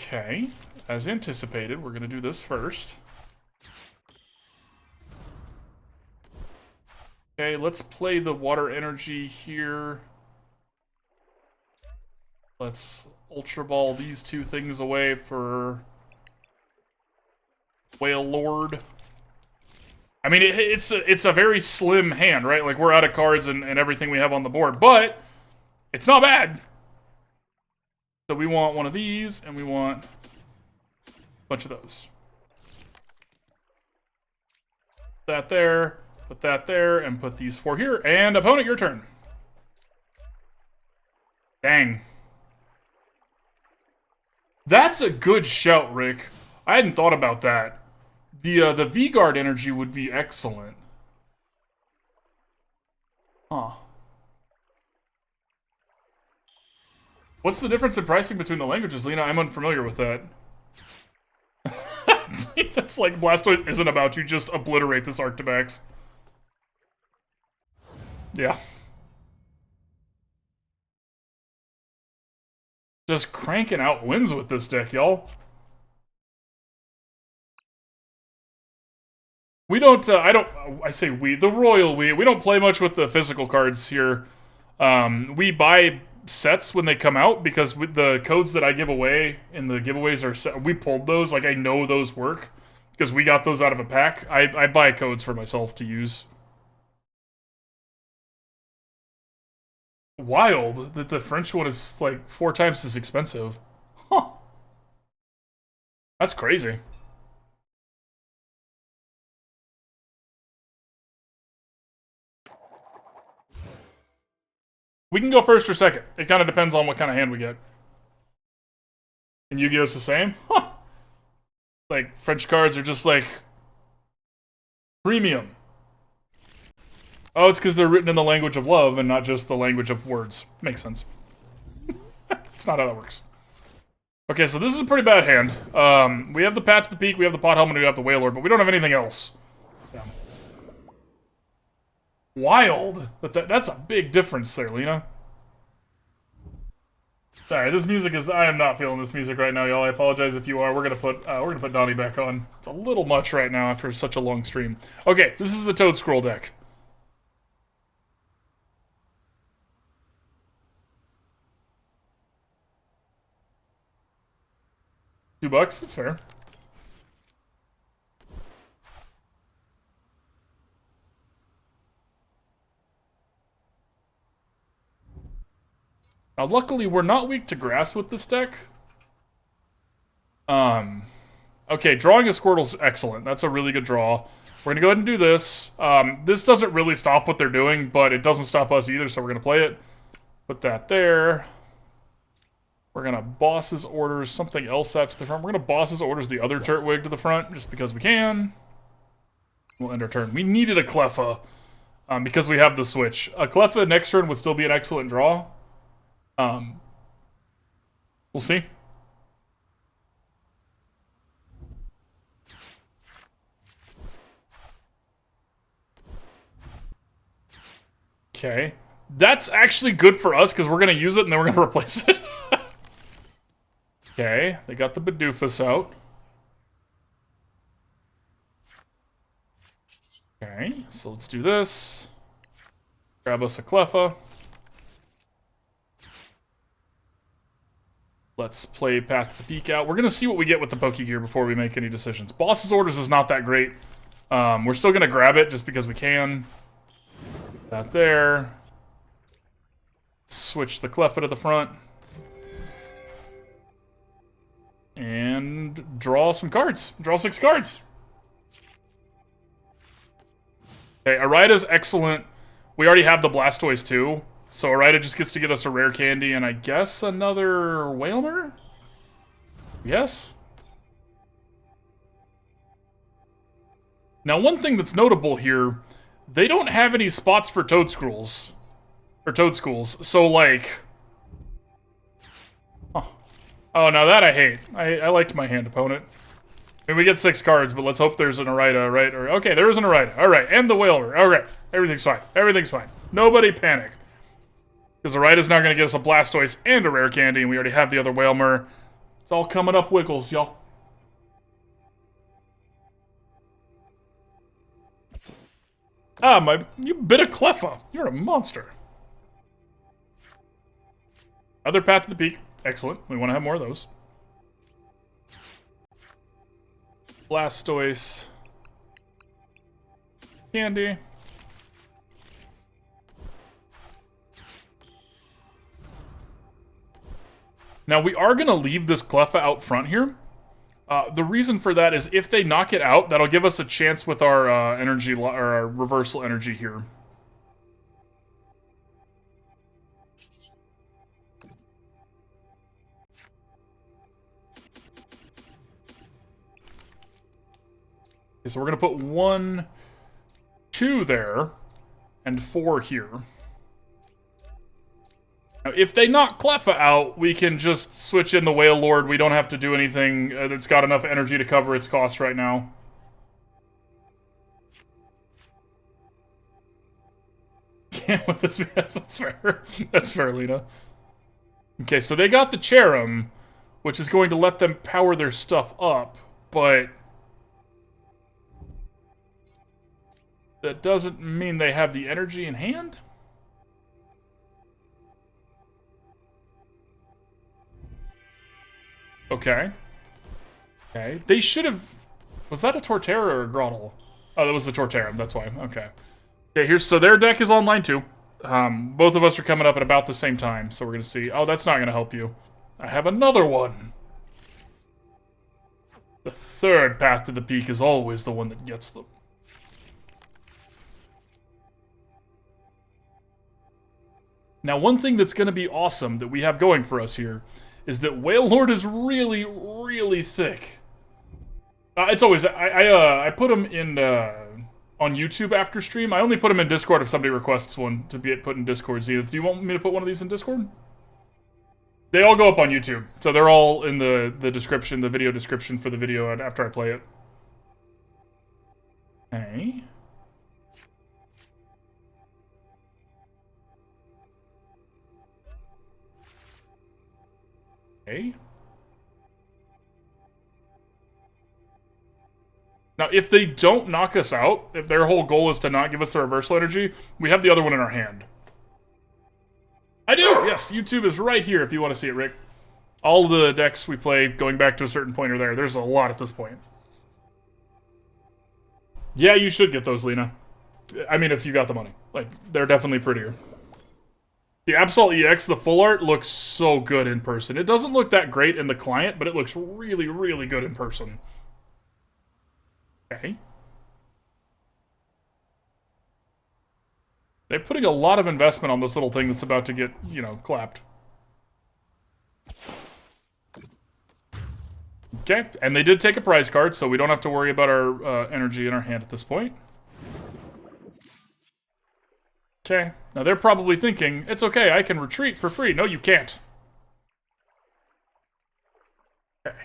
Okay, as anticipated, we're going to do this first. Okay, let's play the water energy here. Let's Ultra Ball these two things away for Wailord. I mean, it's a very slim hand, right? Like, we're out of cards and everything we have on the board, but it's not bad. So we want one of these, and we want a bunch of those. Put that there, and put these 4 here. And opponent, your turn. Dang. That's a good shout, Rick. I hadn't thought about that. The V-Guard energy would be excellent. Huh. What's the difference in pricing between the languages, Lena? I'm unfamiliar with that. That's like Blastoise isn't about to just obliterate this Arctibax. Yeah. Just cranking out wins with this deck, y'all. We don't, the royal we don't play much with the physical cards here. We buy sets when they come out because with the codes that I give away in the giveaways are set, we pulled those, like I know those work because we got those out of a pack. I buy codes for myself to use. Wild that the French one is like 4 times as expensive. Huh. That's crazy. We can go first or second. It kind of depends on what kind of hand we get. And Yu-Gi-Oh's the same? Huh. Like, French cards are just like premium. Oh, it's because they're written in the language of love and not just the language of words. Makes sense. That's not how that works. Okay, so this is a pretty bad hand. We have the Pat to the Peak, we have the Pot Helmet, we have the Wailord, but we don't have anything else. So. Wild. That's a big difference there, Lena. Sorry, this music is... I am not feeling this music right now, y'all. I apologize if you are. We're gonna put Donnie back on. It's a little much right now after such a long stream. Okay, this is the Toad Scroll deck. $2, that's fair. Now, luckily, we're not weak to grass with this deck. Okay, drawing a Squirtle's excellent. That's a really good draw. We're gonna go ahead and do this. This doesn't really stop what they're doing, but it doesn't stop us either, so we're gonna play it. Put that there. We're gonna Boss's Orders something else out to the front. We're gonna Boss's Orders the other Turtwig to the front, just because we can. We'll end our turn. We needed a Cleffa, because we have the switch. A Cleffa next turn would still be an excellent draw. We'll see. Okay. That's actually good for us, because we're going to use it, and then we're going to replace it. Okay, they got the Bidoofus out. Okay, so let's do this. Grab us a Cleffa. Let's play Path to the Peak out. We're going to see what we get with the Pokégear before we make any decisions. Boss's Orders is not that great. We're still going to grab it just because we can. Put that there. Switch the Cleffa to the front. And draw some cards. Draw 6 cards. Okay, Irida's excellent. We already have the Blastoise too. So Irida just gets to get us a Rare Candy and I guess another Wailmer? Yes? Now one thing that's notable here, they don't have any spots for Toadschools. Or Toadschools. So like... Oh, now that I hate. I liked my hand, opponent. I mean, we get 6 cards, but let's hope there's an Irida, right? Or, okay, there is an Irida. Alright, and the Wailmer. Alright, everything's fine. Everything's fine. Nobody panic. Because Irida's now going to get us a Blastoise and a Rare Candy, and we already have the other Wailmer. It's all coming up Wiggles, y'all. Ah, you bit a Cleffa. You're a monster. Other path to the peak. Excellent. We want to have more of those. Blastoise. Candy. Now, we are going to leave this Cleffa out front here. The reason for that is if they knock it out, that'll give us a chance with our energy, or our reversal energy here. Okay, so we're going to put 1, 2 there, and 4 here. Now, if they knock Cleffa out, we can just switch in the Wailord. We don't have to do anything. It's got enough energy to cover its cost right now. Can't with this. Yes, that's fair. That's fair, Lena. Okay, so they got the Cherim, which is going to let them power their stuff up, but that doesn't mean they have the energy in hand? Okay. Okay. They should have... Was that a Torterra or a Grotle? Oh, that was the Torterra. That's why. Okay. Okay, here's... So their deck is online too. Both of us are coming up at about the same time, so we're going to see... Oh, that's not going to help you. I have another one. The third path to the peak is always the one that gets them. Now, one thing that's going to be awesome that we have going for us here is that Wailord is really, really thick. It's always... I put him in... on YouTube after stream. I only put him in Discord if somebody requests one to be put in Discord. Zenith, do you want me to put one of these in Discord? They all go up on YouTube. So they're all in the description, the video description for the video after I play it. Okay. Okay. Now, if they don't knock us out, if their whole goal is to not give us the reversal energy, we have the other one in our hand. I do! Yes, YouTube is right here if you want to see it, Rick. All the decks we play, going back to a certain point, are there. There's a lot at this point. Yeah, you should get those, Lena. I mean, if you got the money. Like, they're definitely prettier. The Absol EX, the full art, looks so good in person. It doesn't look that great in the client, but it looks really, really good in person. Okay. They're putting a lot of investment on this little thing that's about to get, you know, clapped. Okay, and they did take a prize card, so we don't have to worry about our energy in our hand at this point. Okay, now they're probably thinking, it's okay, I can retreat for free. No, you can't. Okay.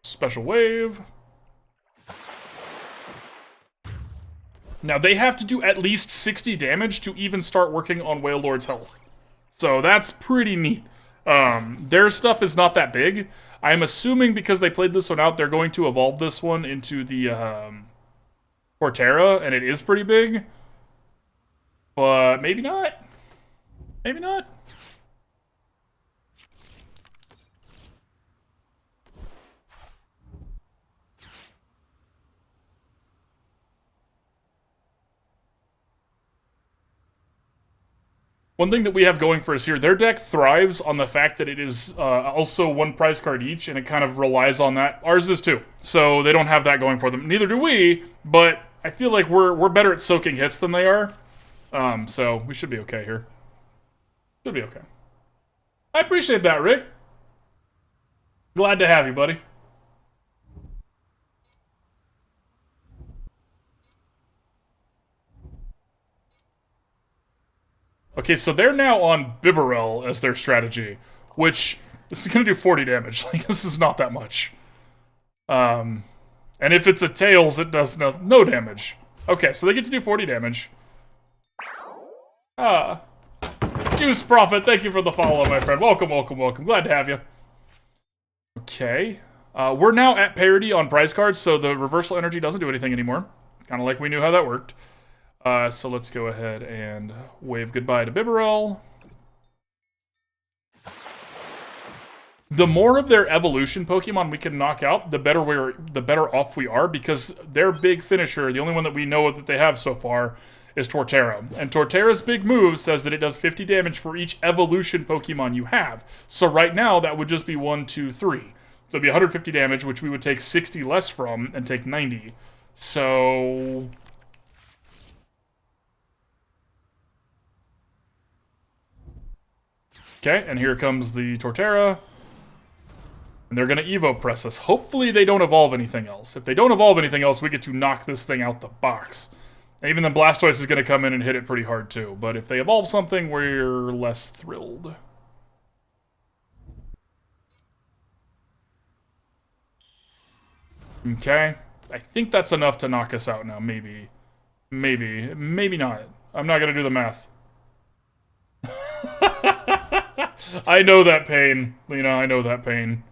Special wave. Now, they have to do at least 60 damage to even start working on Wailord's health. So that's pretty neat. Their stuff is not that big. I'm assuming because they played this one out, they're going to evolve this one into the Torterra, and it is pretty big. But maybe not. Maybe not. One thing that we have going for us here, their deck thrives on the fact that it is also one prize card each, and it kind of relies on that. Ours is too, so they don't have that going for them. Neither do we, but I feel like we're better at soaking hits than they are. So we should be okay here. Should be okay. I appreciate that, Rick. Glad to have you, buddy. Okay, so they're now on Bibarel as their strategy, which This is gonna do 40 damage. Like, this is not that much. And if it's a Tails, it does no damage. Okay, so they get to do 40 damage. Juice Prophet, thank you for the follow, my friend. Welcome, welcome, welcome. Glad to have you. Okay. We're now at parity on prize cards, so the reversal energy doesn't do anything anymore. Kind of like we knew how that worked. So let's go ahead and wave goodbye to Bibarel. The more of their evolution Pokemon we can knock out, the better off we are, because their big finisher, the only one that we know that they have so far, is Torterra. And Torterra's big move says that it does 50 damage for each evolution Pokemon you have. So right now, that would just be 1, 2, 3. So it'd be 150 damage, which we would take 60 less from, and take 90. So... okay, and here comes the Torterra. And they're going to Evo Press us. Hopefully they don't evolve anything else. If they don't evolve anything else, we get to knock this thing out the box. And even then, Blastoise is going to come in and hit it pretty hard too. But if they evolve something, we're less thrilled. Okay. I think that's enough to knock us out now. Maybe. Maybe. Maybe not. I'm not going to do the math. I know that pain. Lena, I know that pain.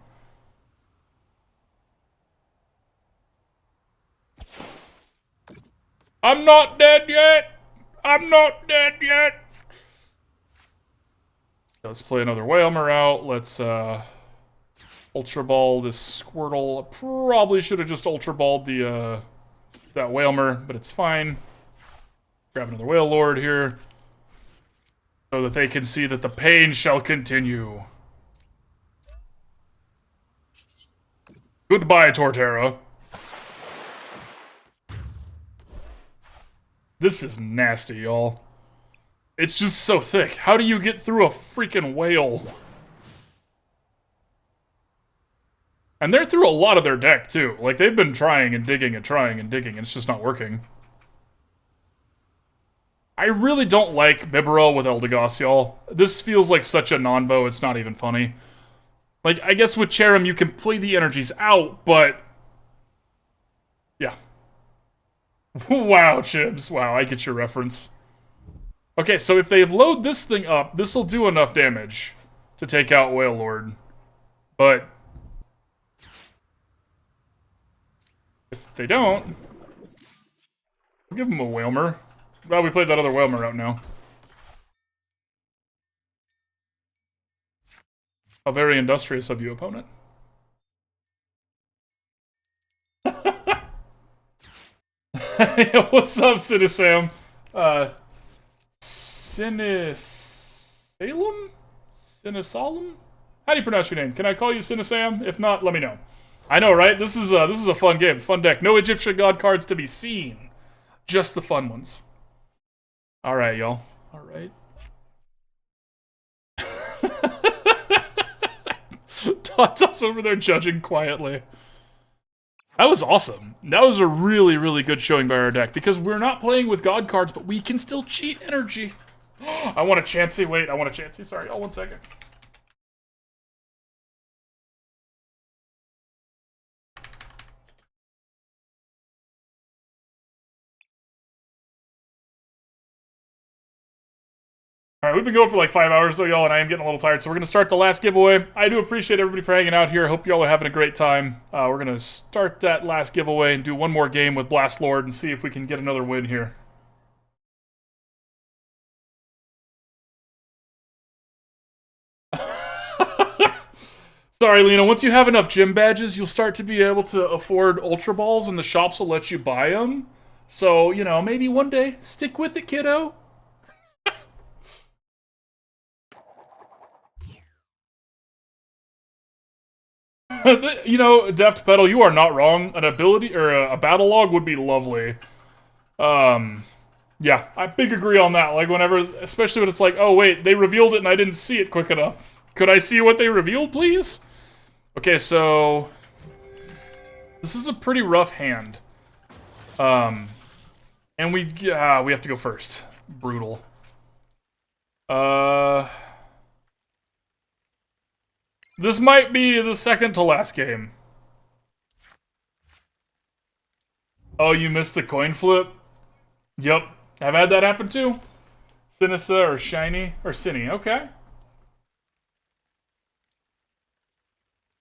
I'm not dead yet! I'm not dead yet! Let's play another Wailmer out. Let's, Ultra Ball this Squirtle. Probably should have just Ultra Balled the, that Wailmer, but it's fine. Grab another Wailord here. So that they can see that the pain shall continue. Goodbye, Torterra. This is nasty, y'all. It's just so thick. How do you get through a freaking whale? And they're through a lot of their deck, too. Like, they've been trying and digging and trying and digging, and it's just not working. I really don't like Bibarel with Eldegoss, y'all. This feels like such a non-bow, it's not even funny. Like, I guess with Cherim you can play the energies out, but... yeah. Wow, Chibs. Wow, I get your reference. Okay, so if they load this thing up, this will do enough damage to take out Wailord. But... if they don't... we'll give them a Wailmer. Well, we played that other Wailmer out now. How very industrious of you, opponent. What's up, Cinesam? Cinesalem? Cinesalem? How do you pronounce your name? Can I call you Cinesam? If not, let me know. I know, right? This is a fun game, fun deck. No Egyptian god cards to be seen. Just the fun ones. Alright, y'all. Alright. Todd's over there judging quietly. That was awesome. That was a really, really good showing by our deck, because we're not playing with god cards, but we can still cheat energy. I want a Chansey. Wait, I want a Chansey. Sorry, oh, 1 second. Alright, we've been going for like 5 hours though, y'all, and I am getting a little tired, so we're going to start the last giveaway. I do appreciate everybody for hanging out here. I hope y'all are having a great time. We're going to start that last giveaway and do one more game with Blastoise and see if we can get another win here. Sorry, Lena, once you have enough gym badges, you'll start to be able to afford Ultra Balls, and the shops will let you buy them. So, you know, maybe one day, stick with it, kiddo. You know, Deft Pedal, you are not wrong. An ability, or a battle log would be lovely. Yeah, I big agree on that. Like, whenever, especially when it's like, oh wait, they revealed it and I didn't see it quick enough. Could I see what they revealed, please? Okay, so... this is a pretty rough hand. And we have to go first. Brutal. This might be the second to last game. Oh, you missed the coin flip? Yep. I've had that happen too. Sinisa or Shiny or Cinny. Okay.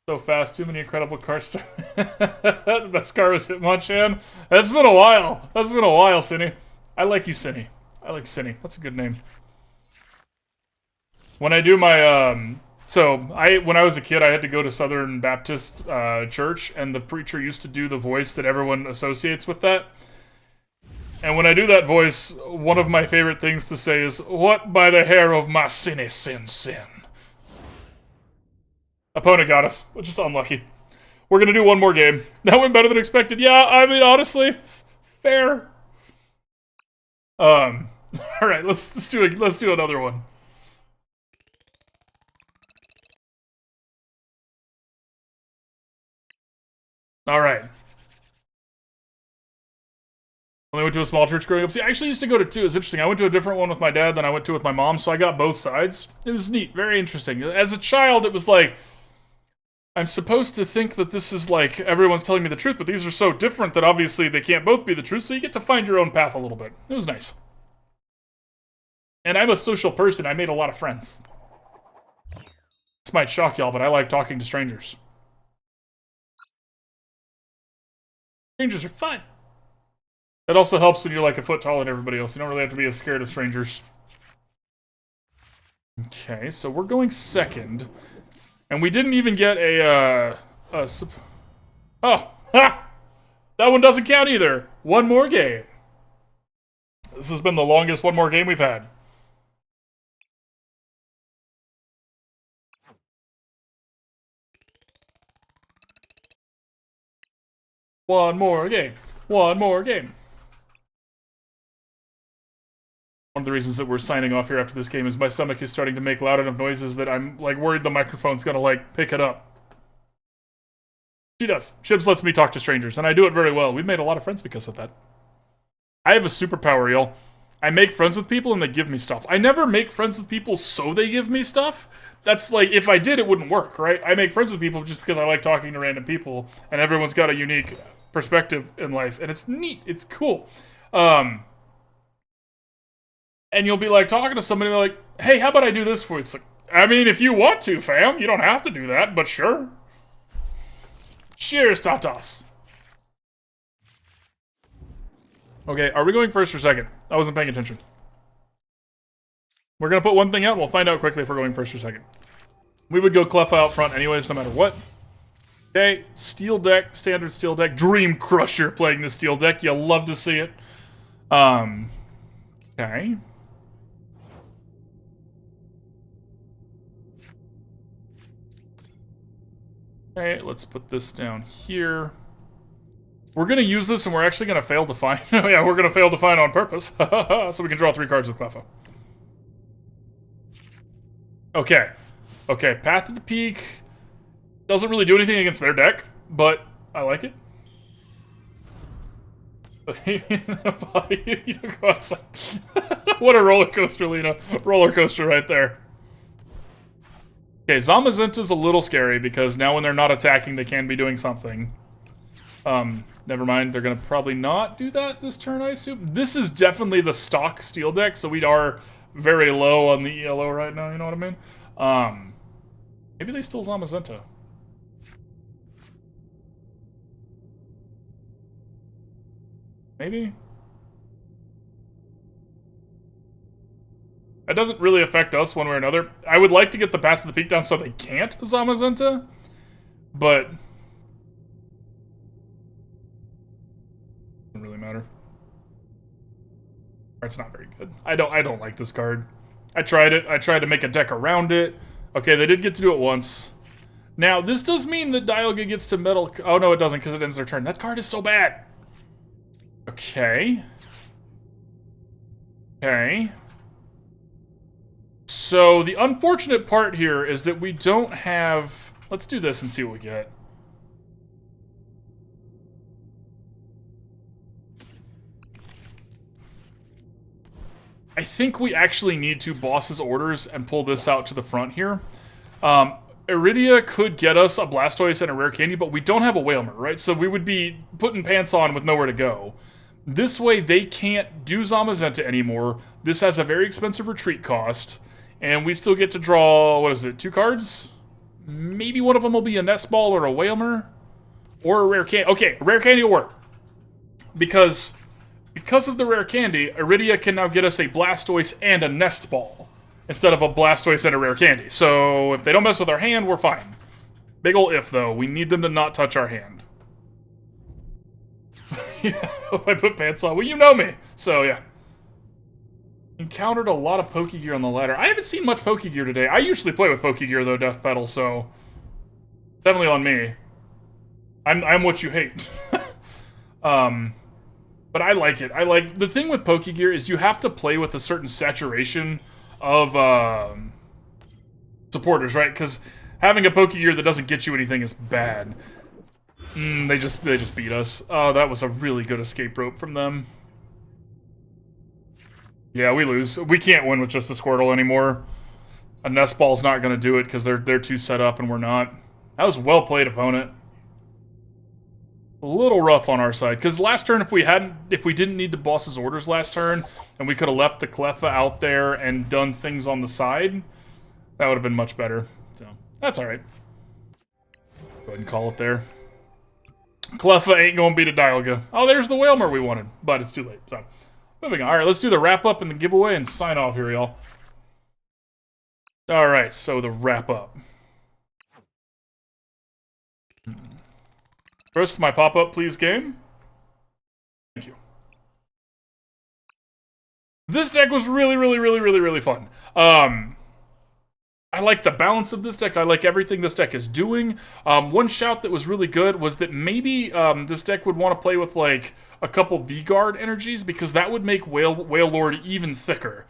So fast, too many incredible cars. The best car was Hitmonchan. That's been a while. That's been a while, Cinny. I like you, Cinny. I like Cinny. That's a good name. When I do my, when I was a kid, I had to go to Southern Baptist Church, and the preacher used to do the voice that everyone associates with that. And when I do that voice, one of my favorite things to say is, "What by the hair of my sinny sin sin?" Opponent got us, which is unlucky. We're gonna do one more game. That went better than expected. Yeah, I mean, honestly, fair. All right, let's do another one. All right. Only went to a small church growing up. See, I actually used to go to two. It's interesting. I went to a different one with my dad than I went to with my mom, so I got both sides. It was neat, very interesting. As a child, it was like, I'm supposed to think that this is like, everyone's telling me the truth, but these are so different that obviously they can't both be the truth, so you get to find your own path a little bit. It was nice. And I'm a social person. I made a lot of friends. This might shock y'all, but I like talking to strangers. Strangers are fun. It also helps when you're like a foot taller than everybody else. You don't really have to be as scared of strangers. Okay, so we're going second. And we didn't even get oh, ha! That one doesn't count either. One more game. This has been the longest one more game we've had. One more game. One more game. One of the reasons that we're signing off here after this game is my stomach is starting to make loud enough noises that I'm, like, worried the microphone's gonna, like, pick it up. She does. Shibs lets me talk to strangers, and I do it very well. We've made a lot of friends because of that. I have a superpower, y'all. I make friends with people and they give me stuff. I never make friends with people so they give me stuff. That's like, if I did, it wouldn't work, right? I make friends with people just because I like talking to random people, and everyone's got a unique perspective in life, and it's neat. It's cool. And you'll be like talking to somebody, like, "Hey, how about I do this for you?" It's like, I mean, if you want to, fam, you don't have to do that, but sure. Cheers, Tatas. Okay, are we going first or second? I wasn't paying attention. We're gonna put one thing out, and we'll find out quickly if we're going first or second. We would go Cleffa out front anyways, no matter what. Okay, steel deck, standard steel deck. Dream Crusher playing the steel deck. You'll love to see it. Okay. Okay, let's put this down here. We're going to use this, and we're actually going to fail to find... yeah, we're going to fail to find on purpose. So we can draw 3 cards with Cleffa. Okay. Okay, Path to the Peak. Doesn't really do anything against their deck, but I like it. You don't go outside. What a roller coaster, Lena. Roller coaster right there. Okay, Zamazenta's a little scary because now when they're not attacking, they can be doing something. Never mind. They're going to probably not do that this turn, I assume. This is definitely the stock steel deck, so we are very low on the ELO right now, you know what I mean? Maybe they still Zamazenta. Maybe? It doesn't really affect us one way or another. I would like to get the Path to the Peak down so they can't Zamazenta, but doesn't really matter. It's not very good. I don't like this card. I tried it. I tried to make a deck around it. Okay, they did get to do it once. Now, this does mean that Dialga gets to Metal... Oh, no, it doesn't, because it ends their turn. That card is so bad. Okay. Okay. So, the unfortunate part here is that we don't have... Let's do this and see what we get. I think we actually need to boss's orders and pull this out to the front here. Irida could get us a Blastoise and a Rare Candy, but we don't have a Wailmer, right? So we would be putting pants on with nowhere to go. This way, they can't do Zamazenta anymore. This has a very expensive retreat cost, and we still get to draw, what is it, 2 cards? Maybe one of them will be a Nest Ball or a Wailmer, or a Rare Candy. Okay, a Rare Candy will work. Because of the Rare Candy, Irida can now get us a Blastoise and a Nest Ball, instead of a Blastoise and a Rare Candy. So if they don't mess with our hand, we're fine. Big ol' if, though. We need them to not touch our hand. Yeah, if I put pants on. Well, you know me. So, yeah. Encountered a lot of Pokégear on the ladder. I haven't seen much Pokégear today. I usually play with Pokégear, though, Death Pedal, so... definitely on me. I'm what you hate. But I like it. The thing with Pokégear is you have to play with a certain saturation of supporters, right? Because having a Pokégear that doesn't get you anything is bad. They just beat us. Oh, that was a really good escape rope from them. Yeah, we lose. We can't win with just the Squirtle anymore. A Nest Ball's not going to do it because they're too set up and we're not. That was well played, opponent. A little rough on our side, because last turn, if we didn't need the boss's orders last turn, and we could have left the Cleffa out there and done things on the side, that would have been much better. So, that's alright. Go ahead and call it there. Cleffa ain't gonna beat a Dialga. Oh, there's the Wailmer we wanted, but it's too late, so. Moving on. Alright, let's do the wrap-up and the giveaway and sign off here, y'all. Alright, so the wrap-up. First, my pop-up, please, game. Thank you. This deck was really fun. I like the balance of this deck. I like everything this deck is doing. One shout that was really good was that maybe this deck would want to play with, like, a couple V-Guard energies, because that would make Wailord even thicker.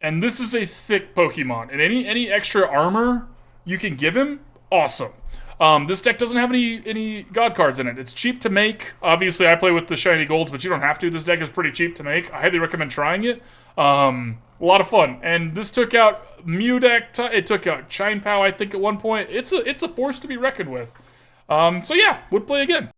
And this is a thick Pokemon, and any extra armor you can give him, awesome. This deck doesn't have any God cards in it. It's cheap to make. Obviously, I play with the shiny golds, but you don't have to. This deck is pretty cheap to make. I highly recommend trying it. A lot of fun. And this took out Mew deck. It took out Chine Pow, I think, at one point. It's a force to be reckoned with. So yeah, would play again.